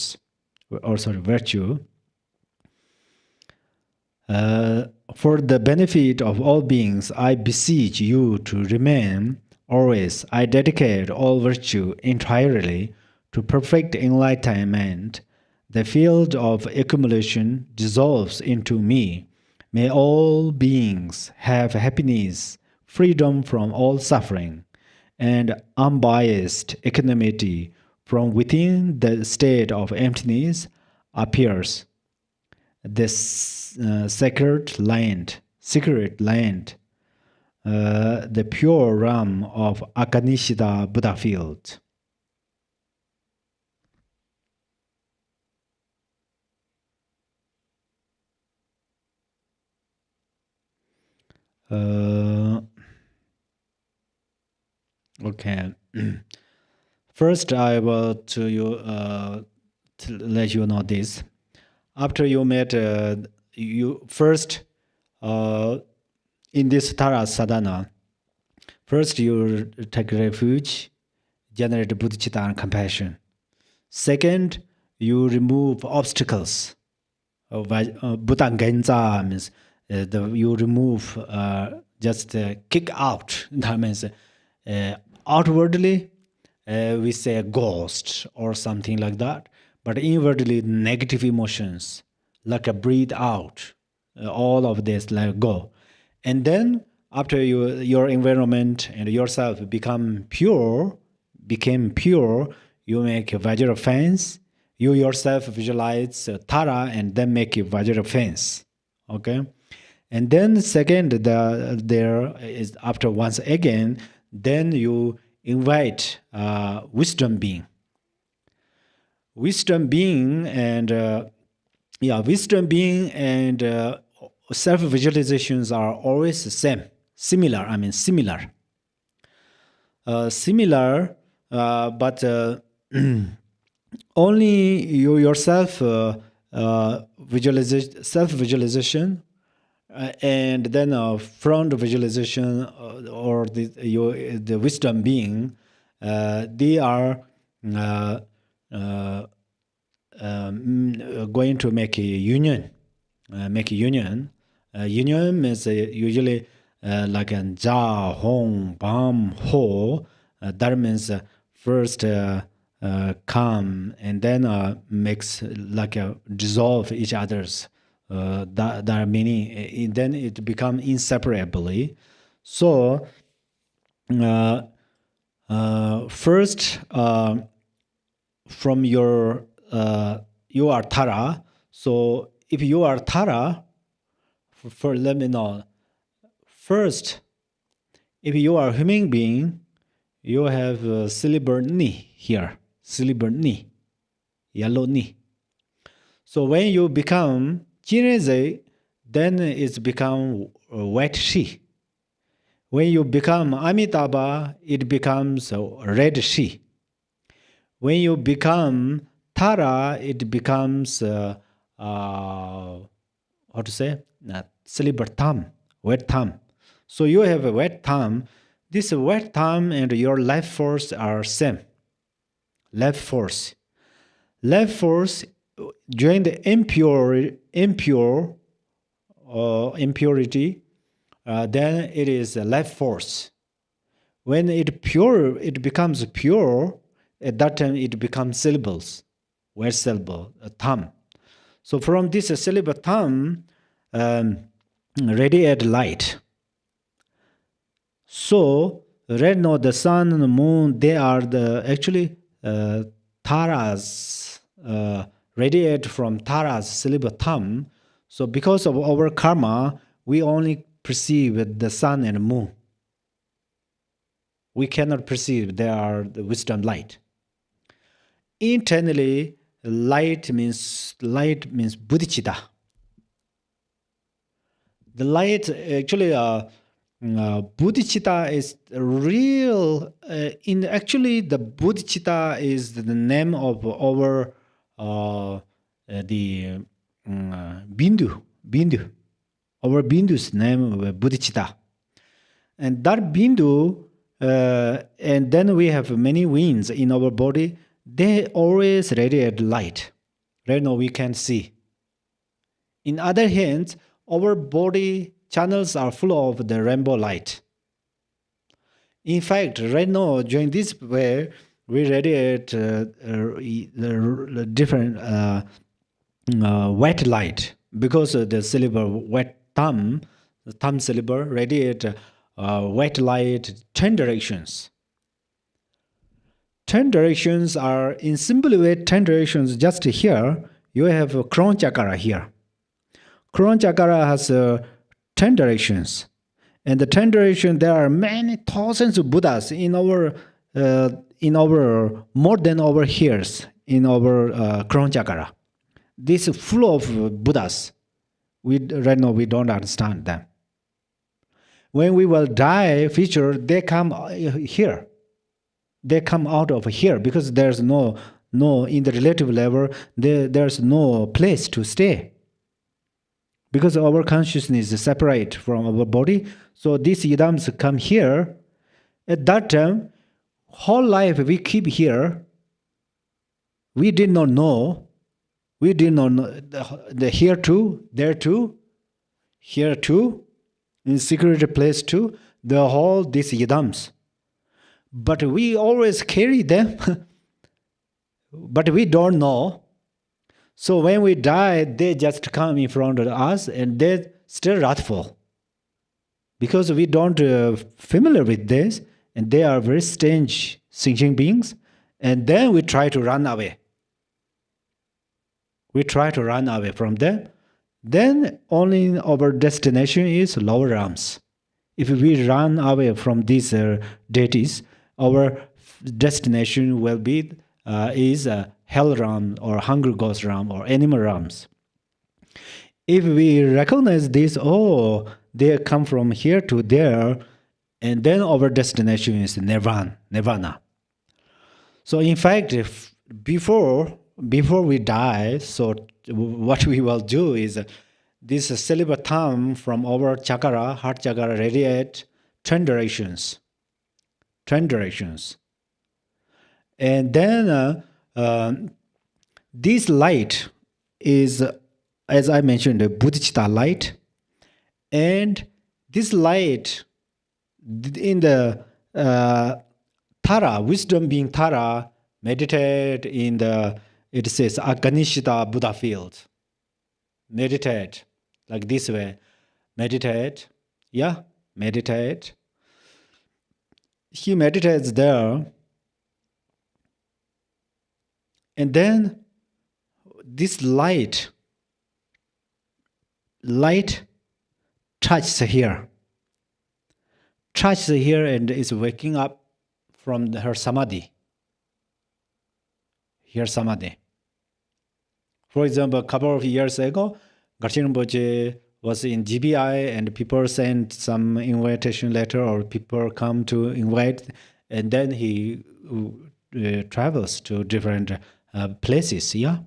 For the benefit of all beings, I beseech you to remain always. I dedicate all virtue entirely to perfect enlightenment. The field of accumulation dissolves into me. May all beings have happiness, freedom from all suffering, and unbiased equanimity from within the state of emptiness appears. This secret land, the pure realm of Akanishita Buddha field. Okay. First, I will to let you know this. After you met, you first in this Tara sadhana, first you take refuge, generate bodhicitta and compassion. Second, you remove obstacles. Bhutangenza means you remove, just kick out. That means outwardly we say a ghost or something like that, but inwardly negative emotions, like a breathe out, all of this let go. And then after your environment and yourself became pure, you make a Vajra fence. You yourself visualize Tara and then make a Vajra fence. Okay? And then second, there is after once again, then you invite wisdom being. Wisdom being and self-visualizations are always the same. Similar. Similar, but only you yourself self-visualization, and then front visualization or the wisdom being, they are going to make a union. Union means usually like a ja, hong, bam, ho. That means first come and then mix, like dissolve each other's. That are many. Then it become inseparably. So first from your you are Tara. So if you are Tara, let me know. First, if you are a human being, you have silver knee here, silver knee. yellow ni. So when you become Jineze, then it's become white she. When you become Amitabha, it becomes red she. When you become Tara, it becomes silver thumb, wet thumb. So you have a wet thumb. This wet thumb and your life force are same. Life force. Life force during the impurity, then it is a life force. When it becomes pure. At that time, it becomes syllables, word syllable, a thumb. So from this syllable thumb, radiate light. So right now, the sun and the moon, they are actually Taras, radiate from Taras syllable thumb. So because of our karma, we only perceive the sun and the moon. We cannot perceive they are the wisdom light. Internally, light means bodhicitta. The light actually, bodhicitta is real. Actually, the bodhicitta is the name of our bindu. Our bindu's name bodhicitta, and that bindu. And then we have many winds in our body. They always radiate light. Right now we can see. In other hands, our body channels are full of the rainbow light. In fact, right now during this way, we radiate different wet light because the silver wet thumb, the thumb silver radiate white light 10 directions. 10 directions are, in simple way, 10 directions just here. You have a crown chakra here. Crown chakra has 10 directions. And the 10 directions, there are many thousands of Buddhas in our more than our hairs in our crown chakra. This is full of Buddhas. Right now we don't understand them. When we will die, future, they come here. They come out of here because there's no in the relative level, there's no place to stay. Because our consciousness is separate from our body, so these yidams come here. At that time, whole life we keep here. We did not know. We did not know the here too, there too, here too, in secret place too. The whole these yidams. But we always carry them, but we don't know. So when we die, they just come in front of us and they're still wrathful. Because we don't familiar with this, and they are very strange sentient beings, and then we try to run away. We try to run away from them. Then only our destination is lower realms. If we run away from these deities, our destination will be is hell realm or hunger ghost realm or animal realms. If we recognize this, they come from here to there, and then our destination is nirvana. So in fact, before we die, so what we will do is this silver thumb from our chakra, heart chakra, radiate 10 directions. 10 directions. And then this light is, as I mentioned, a bodhicitta light. And this light in the Tara, wisdom being Tara, meditate in the, it says, Aganishita Buddha field. Meditate like this way. Meditate. Yeah, meditate. He meditates there. And then this light touches here. Touches here and is waking up from her samadhi. Here samadhi. For example, a couple of years ago, Garchen Rinpoche was in GBI and people sent some invitation letter or people come to invite, and then he travels to different places. Yeah.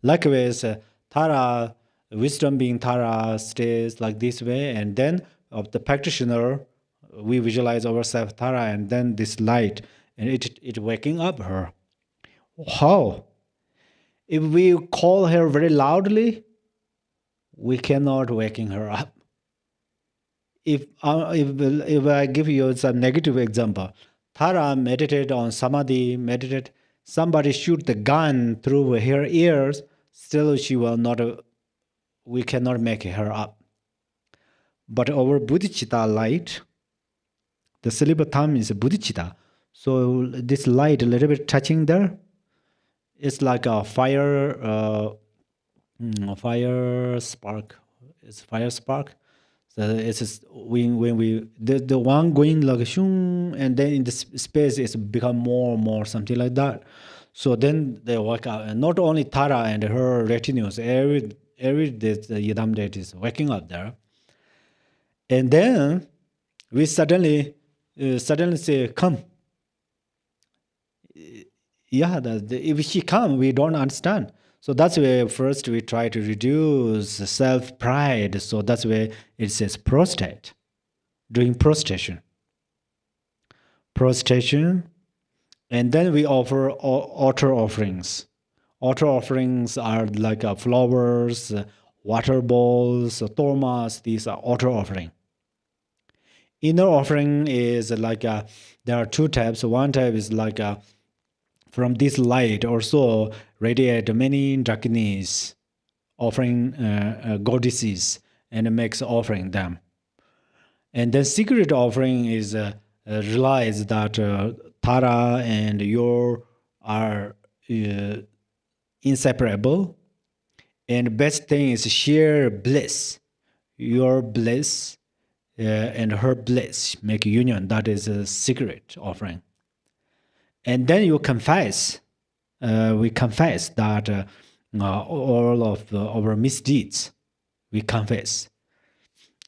Likewise, Tara, wisdom being Tara stays like this way, and then of the practitioner, we visualize ourselves Tara, and then this light, and it waking up her. How? If we call her very loudly, we cannot waking her up. If I give you some negative example, Tara meditate on samadhi, meditate. Somebody shoot the gun through her ears, still she will not. We cannot make her up. But our bodhicitta light, the silver thumb is bodhicitta. So this light a little bit touching there, it's like a fire spark. It's fire spark. So it's just when we the one going like shung, and then in the space it's become more and more something like that. So then they work out, and not only Tara and her retinues, every this Yidam deity is waking up there, and then we suddenly say, "Come." Yeah, if she come, we don't understand. So that's where first we try to reduce self-pride. So that's where it says prostate, doing prostration. Prostration, and then we offer altar offerings. Altar offerings are like flowers, water bowls, tormas. These are altar offering. Inner offering is like there are two types. One type is like from this light also radiate many Dakinis offering goddesses and makes offering them. And then secret offering is realize that Tara and your are inseparable. And best thing is share bliss. Your bliss and her bliss make union. That is a secret offering. And then you confess. We confess that all of our misdeeds, we confess.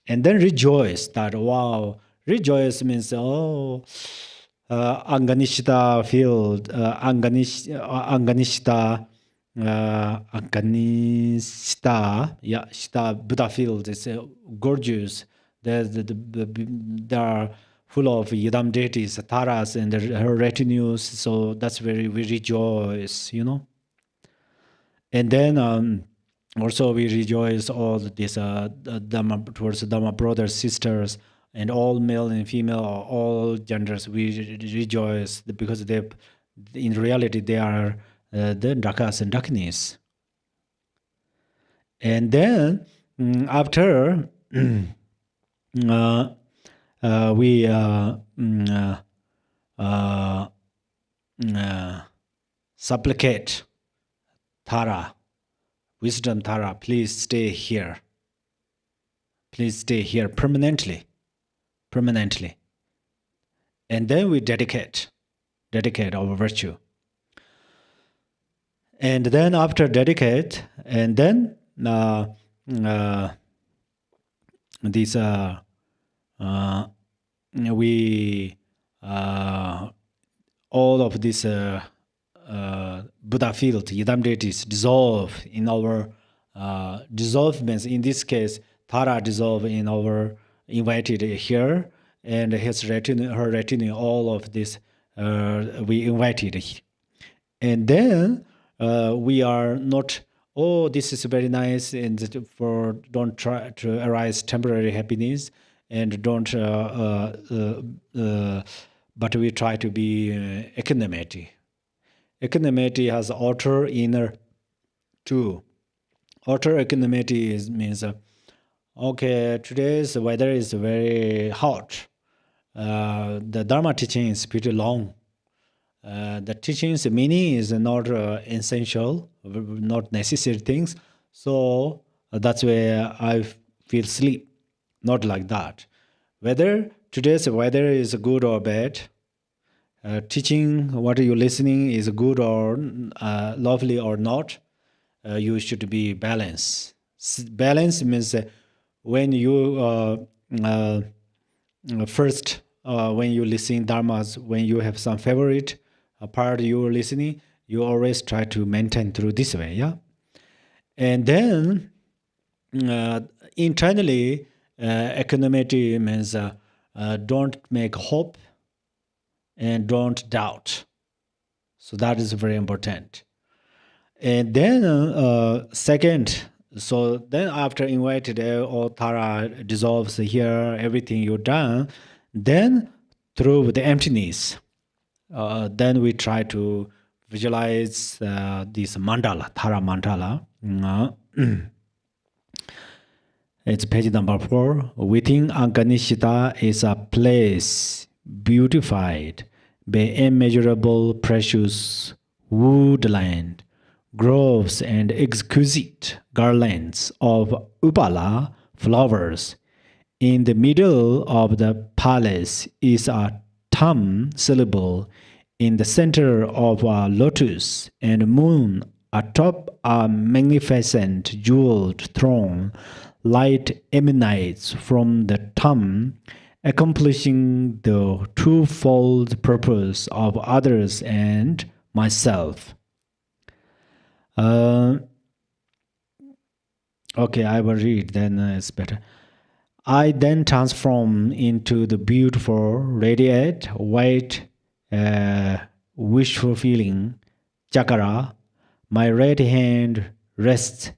And then rejoice that, wow, rejoice means, Anganishita field, Anganishita, Anganishita, yeah, Shita Buddha field is gorgeous. There are full of Yidam deities, Taras, and her retinues. So that's where we rejoice, And then also we rejoice all this Dhamma, towards Dhamma brothers, sisters, and all male and female, all genders. We rejoice because they, in reality, they are the Dakas and Dakinis. And then after we supplicate Tara, wisdom Tara, please stay here. Please stay here permanently. And then we dedicate our virtue. And then after dedicate, and then these we all of this Buddha field, Yidam deities dissolve in our dissolve means in this case Tara dissolve in our invited here, and his retinue, her retinue, all of this we invited, and then we are not. Oh, this is very nice, and for don't try to arise temporary happiness, and don't. But we try to be equanimity. Equanimity has outer, inner, too. Outer equanimity means, okay, today's weather is very hot. The Dharma teaching is pretty long. The teaching's meaning is not essential, not necessary things. So that's where I feel sleep. Not like that. Whether today's weather is good or bad, teaching what you're listening is good or lovely or not, you should be balanced. Balance means when you uh, first when you listen dharmas, when you have some favorite part you're listening, you always try to maintain through this way, yeah. And then uh, internally, equanimity means don't make hope and don't doubt. So that is very important. And then second, so then after invited all Tara dissolves here, everything you've done, then through the emptiness, then we try to visualize this mandala, Tara mandala. It's page number 4. Within Anganishita is a place beautified by immeasurable precious woodland, groves, and exquisite garlands of upala flowers. In the middle of the palace is a tam syllable in the center of a lotus and moon atop a magnificent jeweled throne. Light emanates from the tam, accomplishing the twofold purpose of others and myself. Okay, I will read, then it's better. I then transform into the beautiful, radiant, white, wish fulfilling chakra. My right hand rests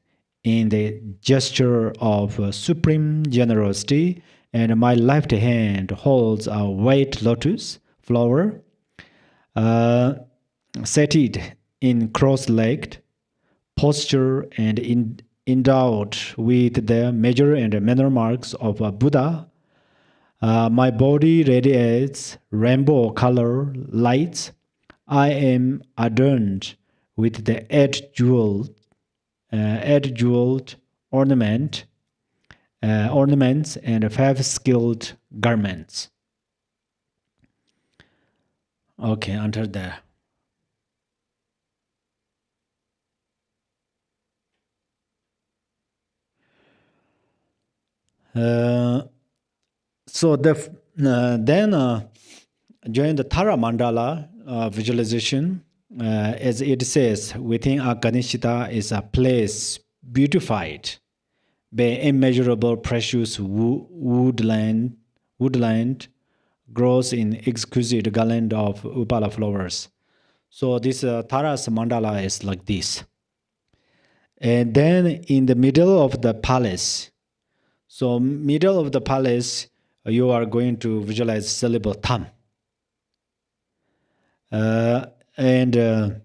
in the gesture of supreme generosity, and my left hand holds a white lotus flower, seated in cross-legged posture and endowed with the measure and manner marks of a Buddha. My body radiates rainbow color lights. I am adorned with the edge-jeweled ornaments and 5 skilled garments. Okay, enter there. So then during the Tara Mandala visualization, as it says, within Aganishita is a place beautified by immeasurable precious woodland grows in exquisite garland of upala flowers. So this Tara's mandala is like this. And then in the middle of the palace, so middle of the palace, you are going to visualize syllable tam. And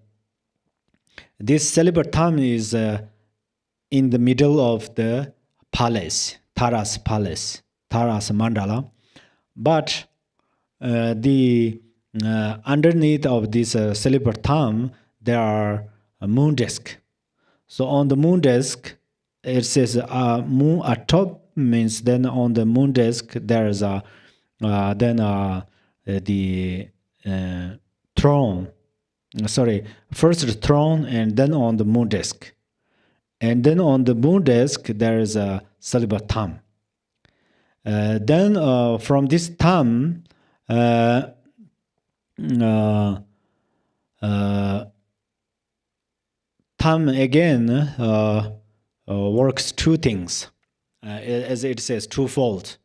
this syllable tam is in the middle of the palace, Tara's mandala. But the underneath of this syllable tam, there are a moon disk. So on the moon disk, it says moon atop, means then on the moon disk there is a the throne. Sorry, first the throne and then on the moon disk. And then on the moon disk there is a syllable tam. Then from this tam, tam again works two things, as it says, twofold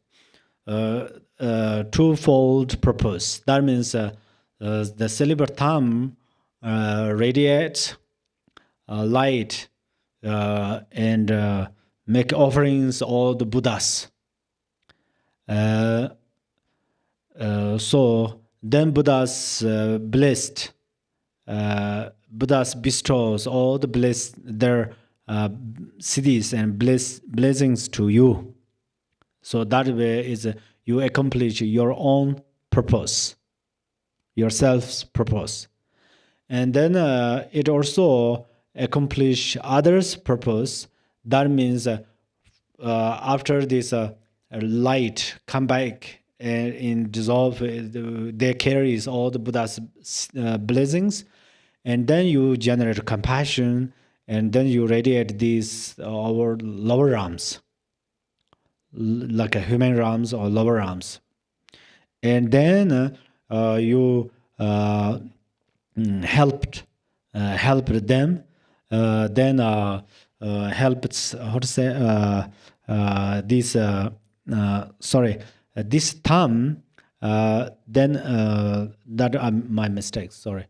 purpose. That means the syllable tam radiates light and make offerings all the Buddhas. So then Buddhas blessed. Buddhas bestows all the their cities and blessings to you. So that way is you accomplish your own purpose, yourself's purpose, and then it also accomplish others' purpose. That means after this light come back and in dissolve, they carries all the Buddha's blessings, and then you generate compassion and then you radiate these our lower arms, like a human arms or lower arms, and then you helped them, then helped how to say this sorry this thumb, then that my mistake, sorry.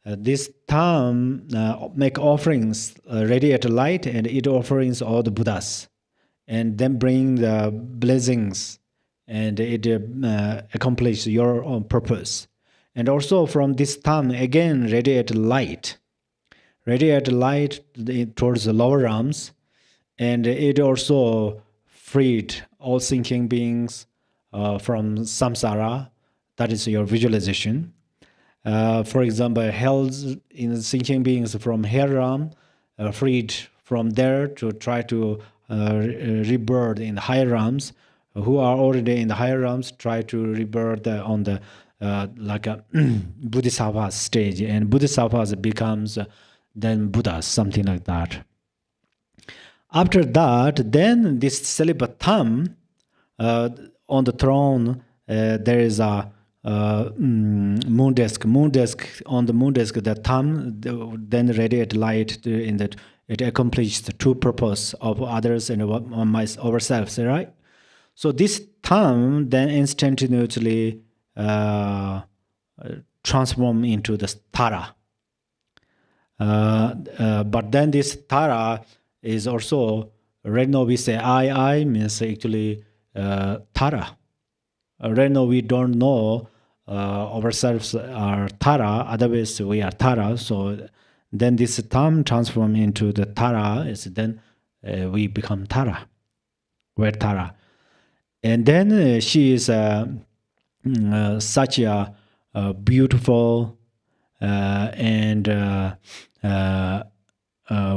This thumb make offerings, radiate light, and it offerings all the Buddhas, and then bring the blessings, and it accomplish your own purpose. And also from this thumb again radiate light towards the lower arms, and it also freed all thinking beings from samsara. That is your visualization. For example, held in thinking beings from hair arm, freed from there to try to rebirth in the higher realms. Who are already in the higher realms try to rebirth on the like a Bodhisattva stage, and Bodhisattvas becomes then Buddhas, something like that. After that, then this celibate thumb on the throne, there is a moon disk on the moon disk, the thumb then radiate light in that it accomplishes the true purpose of others and ourselves, right? So this thumb then instantaneously transform into the Tara. But then this Tara is also, right now we say I means actually Tara. Right now we don't know ourselves are Tara, otherwise we are Tara. So then this thumb transform into the Tara, is then we become Tara. We're Tara. And then she is such a beautiful and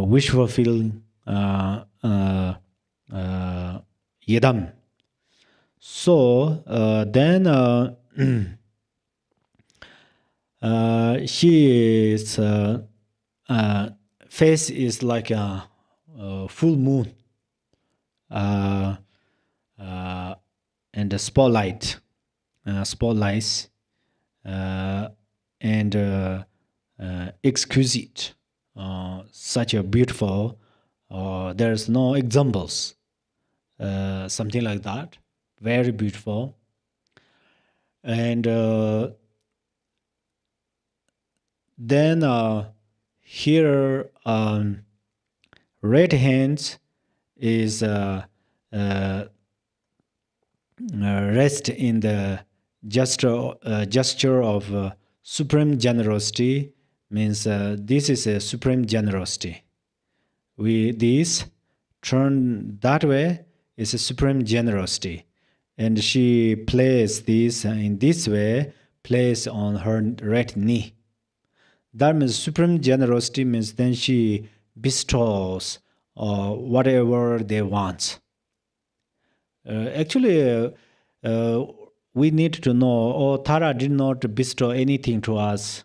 wish fulfilling yidam. So then she is face is like a full moon, and the spotlights, and exquisite, such a beautiful. There's no examples, something like that. Very beautiful, and then here right hand is rest in the gesture of supreme generosity, means this is a supreme generosity. This turn that way is a supreme generosity, and she plays this in this way, plays on her right knee. That means supreme generosity means then she bestows whatever they want. Actually, we need to know, Tara did not bestow anything to us.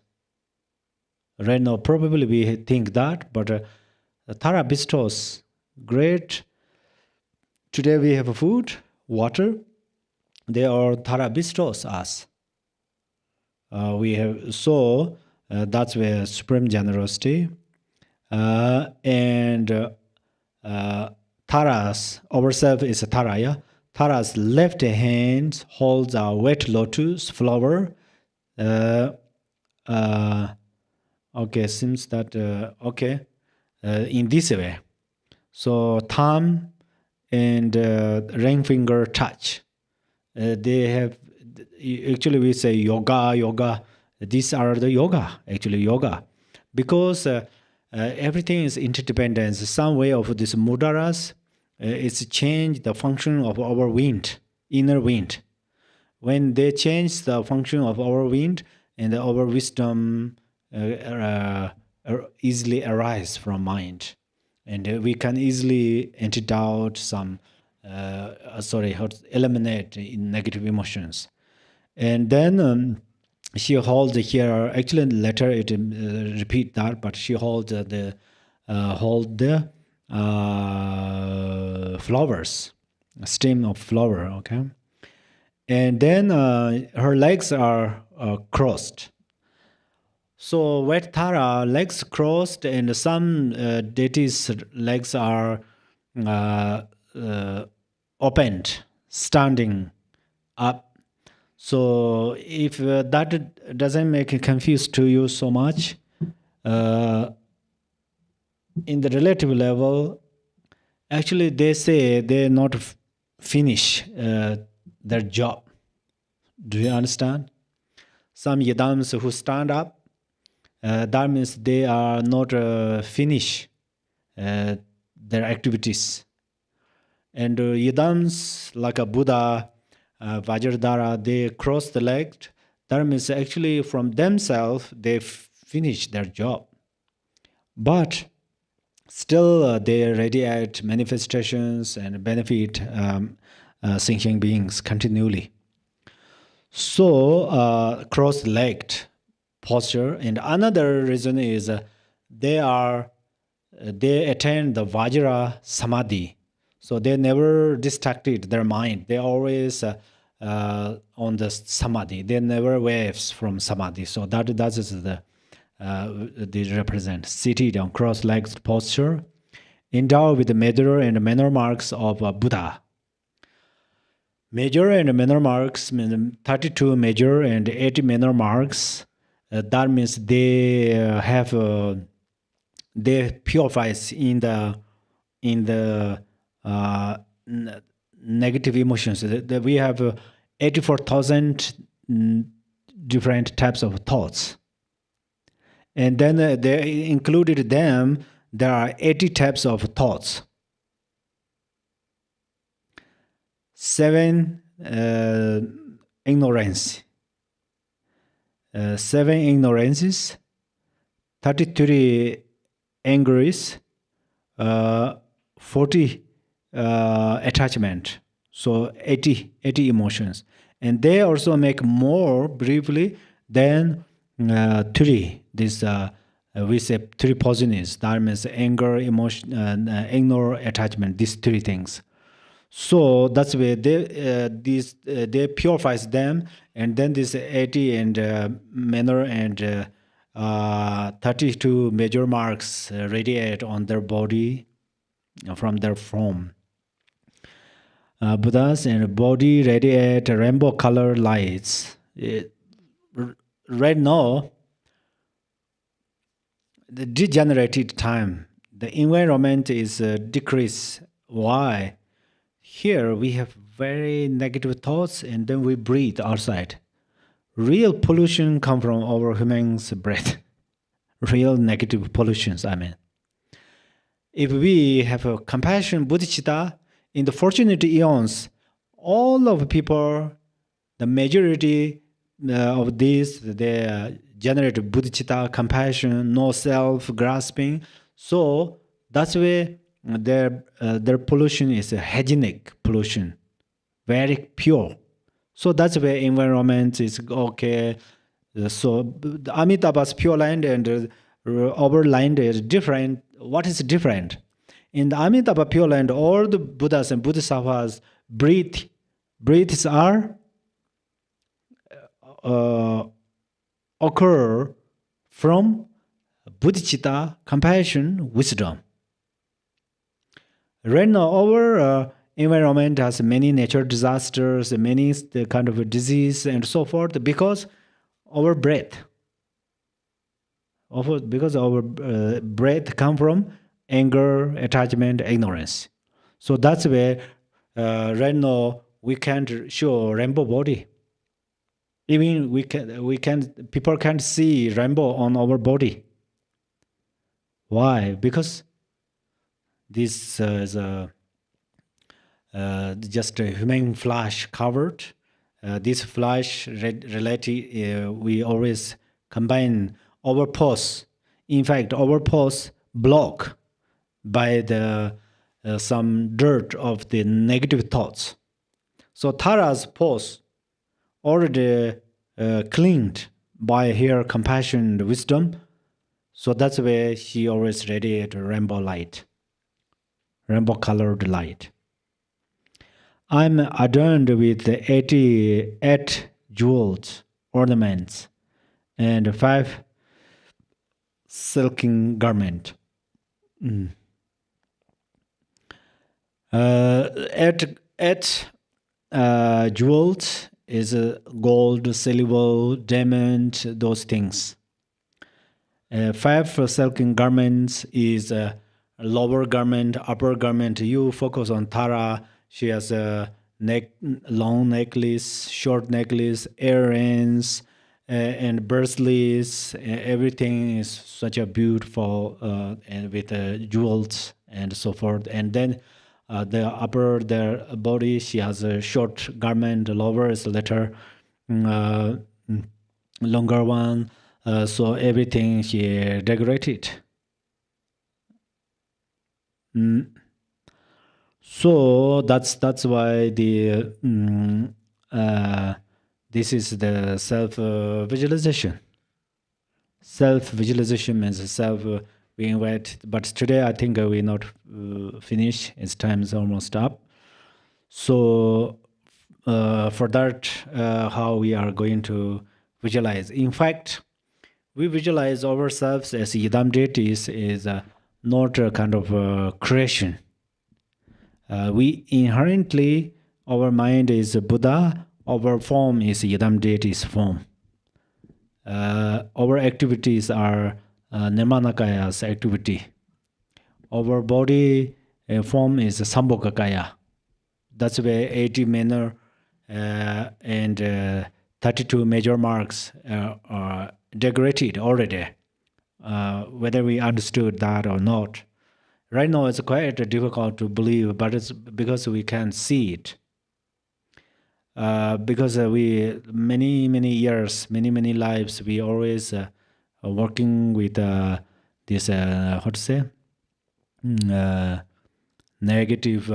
Right now, probably we think that, but Tara bestows great. Today we have food, water. They are Tara bestows us. We have so that's where supreme generosity, and Tara's ourself is a Tara. Yeah? Tara's left hand holds a wet lotus flower. Okay, seems that okay. In this way, so thumb and ring finger touch. They have, actually we say yoga. These are the yoga, actually yoga, because everything is interdependence. Some way of this mudaras, it's change the function of our wind, inner wind. When they change the function of our wind, and our wisdom easily arise from mind, and we can easily antidote some eliminate negative emotions. And then she holds here, actually later it repeat that, but she holds the hold the flowers, stem of flower. Okay, and then her legs are crossed. So Wet Tara legs crossed, and some deities' legs are uh, uh, opened, standing up. So if that doesn't make it confused to you so much, uh, in the relative level, actually they say they not finish their job. Do you understand? Some yidams who stand up, that means they are not finish their activities. And yidams like a Buddha, Vajradhara, they cross the leg. That means actually from themselves they finish their job. But still, they radiate manifestations and benefit sentient beings continually. So, cross-legged posture, and another reason is they attain the Vajra Samadhi, so they never distracted their mind. They always on the Samadhi. They never waves from Samadhi. So that is the they represent seated on cross-legged posture, endowed with the major and minor marks of Buddha. Major and minor marks mean 32 major and 80 minor marks. That means they they purifies in the negative emotions. We have 84,000 different types of thoughts, and then they included them. There are 80 types of thoughts. 7 ignorance, 7 ignorances, 33 angers, 40 attachment, so 80 emotions. And they also make more briefly than 3. This we say 3 poisons. That means anger, emotion, ignore, attachment. These 3 things. So that's where they purifies them, and then this 80 and minor and 32 major marks radiate on their body from their form. Buddhas and body radiate rainbow color lights. Right now, the degenerated time, the environment is decreased. Why? Here we have very negative thoughts, and then we breathe outside. Real pollution comes from our human's breath. Real negative pollutions, I mean. If we have a compassion, bodhicitta, in the fortunate eons, all of people, the majority of these, they generate bodhicitta, compassion, no self-grasping. So that's why their pollution is a hygienic pollution, very pure. So that's why environment is okay. So Amitabha's pure land and our land is different. What is different? In the Amitabha pure land, all the Buddhas and Bodhisattvas breathes are occur from bodhicitta, compassion, wisdom. Right now, our environment has many natural disasters, many kind of disease and so forth because our breath. Because our breath come from anger, attachment, ignorance. So that's where right now we can't show rainbow body. Even people can't see rainbow on our body. Why? Because this is just a human flesh covered. This flesh related, we always combine our pose. In fact, our pose block by the some dirt of the negative thoughts. So Tara's pose already cleaned by her compassion and wisdom. So that's why she always radiate rainbow light, rainbow colored light. I'm adorned with 88 jewels, ornaments, and 5 silken garment. Eight jewels is gold, silver, diamond, those things. 5 silken garments is lower garment, upper garment. You focus on Tara. She has a long necklace, short necklace, earrings, and bracelets. Everything is such a beautiful and with jewels and so forth. And then the upper their body, she has a short garment. The lower is later. Longer one, so everything she decorated. So that's why this is the self visualization. Self visualization means self. We invite, but today I think we not finish. Its time is almost up. So for that, how we are going to visualize. In fact, we visualize ourselves as Yidam deities is not a kind of creation. We inherently, our mind is Buddha, our form is Yidam deity's form. Our activities are Nirmanakaya's activity. Our body form is Sambhogakaya. That's where 80 manner and 32 major marks are decorated already, whether we understood that or not. Right now, it's quite difficult to believe, but it's because we can see it. Because we many years, many lives, we always working with this how to say negative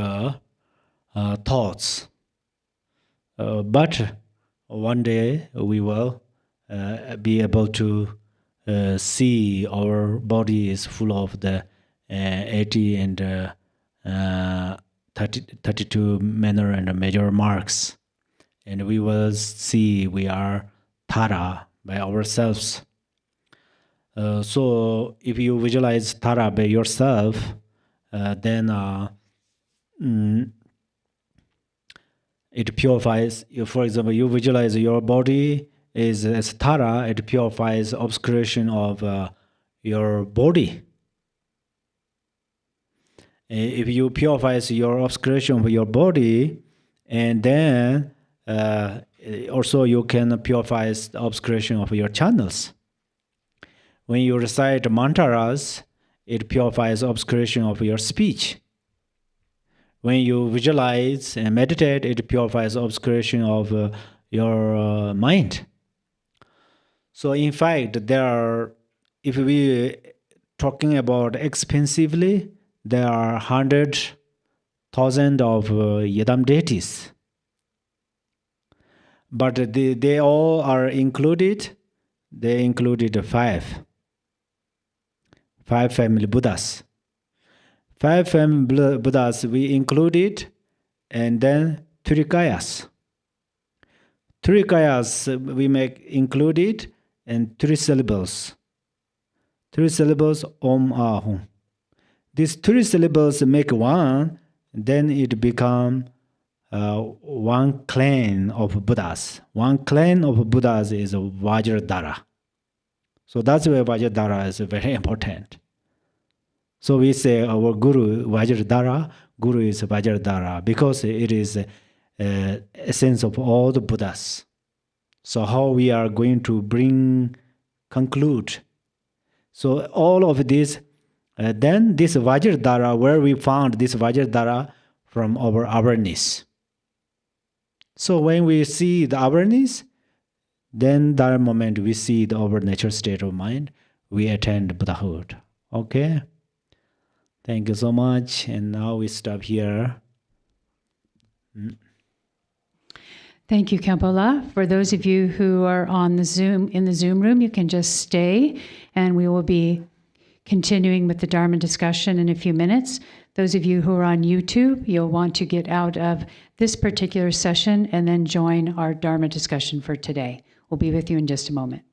thoughts. But one day we will be able to see our body is full of the 80 and 32 minor and major marks. And we will see we are Tara by ourselves. So if you visualize Tara by yourself, then it purifies. For example, you visualize your body is as Tara, it purifies obscuration of your body. If you purify your obscuration of your body, and then also you can purify the obscuration of your channels. When you recite mantras, it purifies obscuration of your speech. When you visualize and meditate, it purifies obscuration of your mind. So in fact, there are, if we talking about expensively, there are 100,000 of Yidam deities. But they all are included. They included 5 family Buddhas. 5 family Buddhas we included, and then 3 Kayas. 3 Kayas we make included, and 3 syllables. 3 syllables Om Ahum. These 3 syllables make one, then it become one clan of Buddhas. One clan of Buddhas is Vajradhara. So that's why Vajradhara is very important. So we say our Guru Vajradhara, Guru is Vajradhara, because it is essence of all the Buddhas. So how we are going to conclude. So all of this, then this Vajradhara, where we found this Vajradhara from our awareness. So when we see the awareness, then that moment we see our natural state of mind, we attain Buddhahood. Okay? Thank you so much. And now we stop here. Thank you, Khenpo. For those of you who are on the Zoom, in the Zoom room, you can just stay and we will be continuing with the Dharma discussion in a few minutes. Those of you who are on YouTube, you'll want to get out of this particular session and then join our Dharma discussion for today. We'll be with you in just a moment.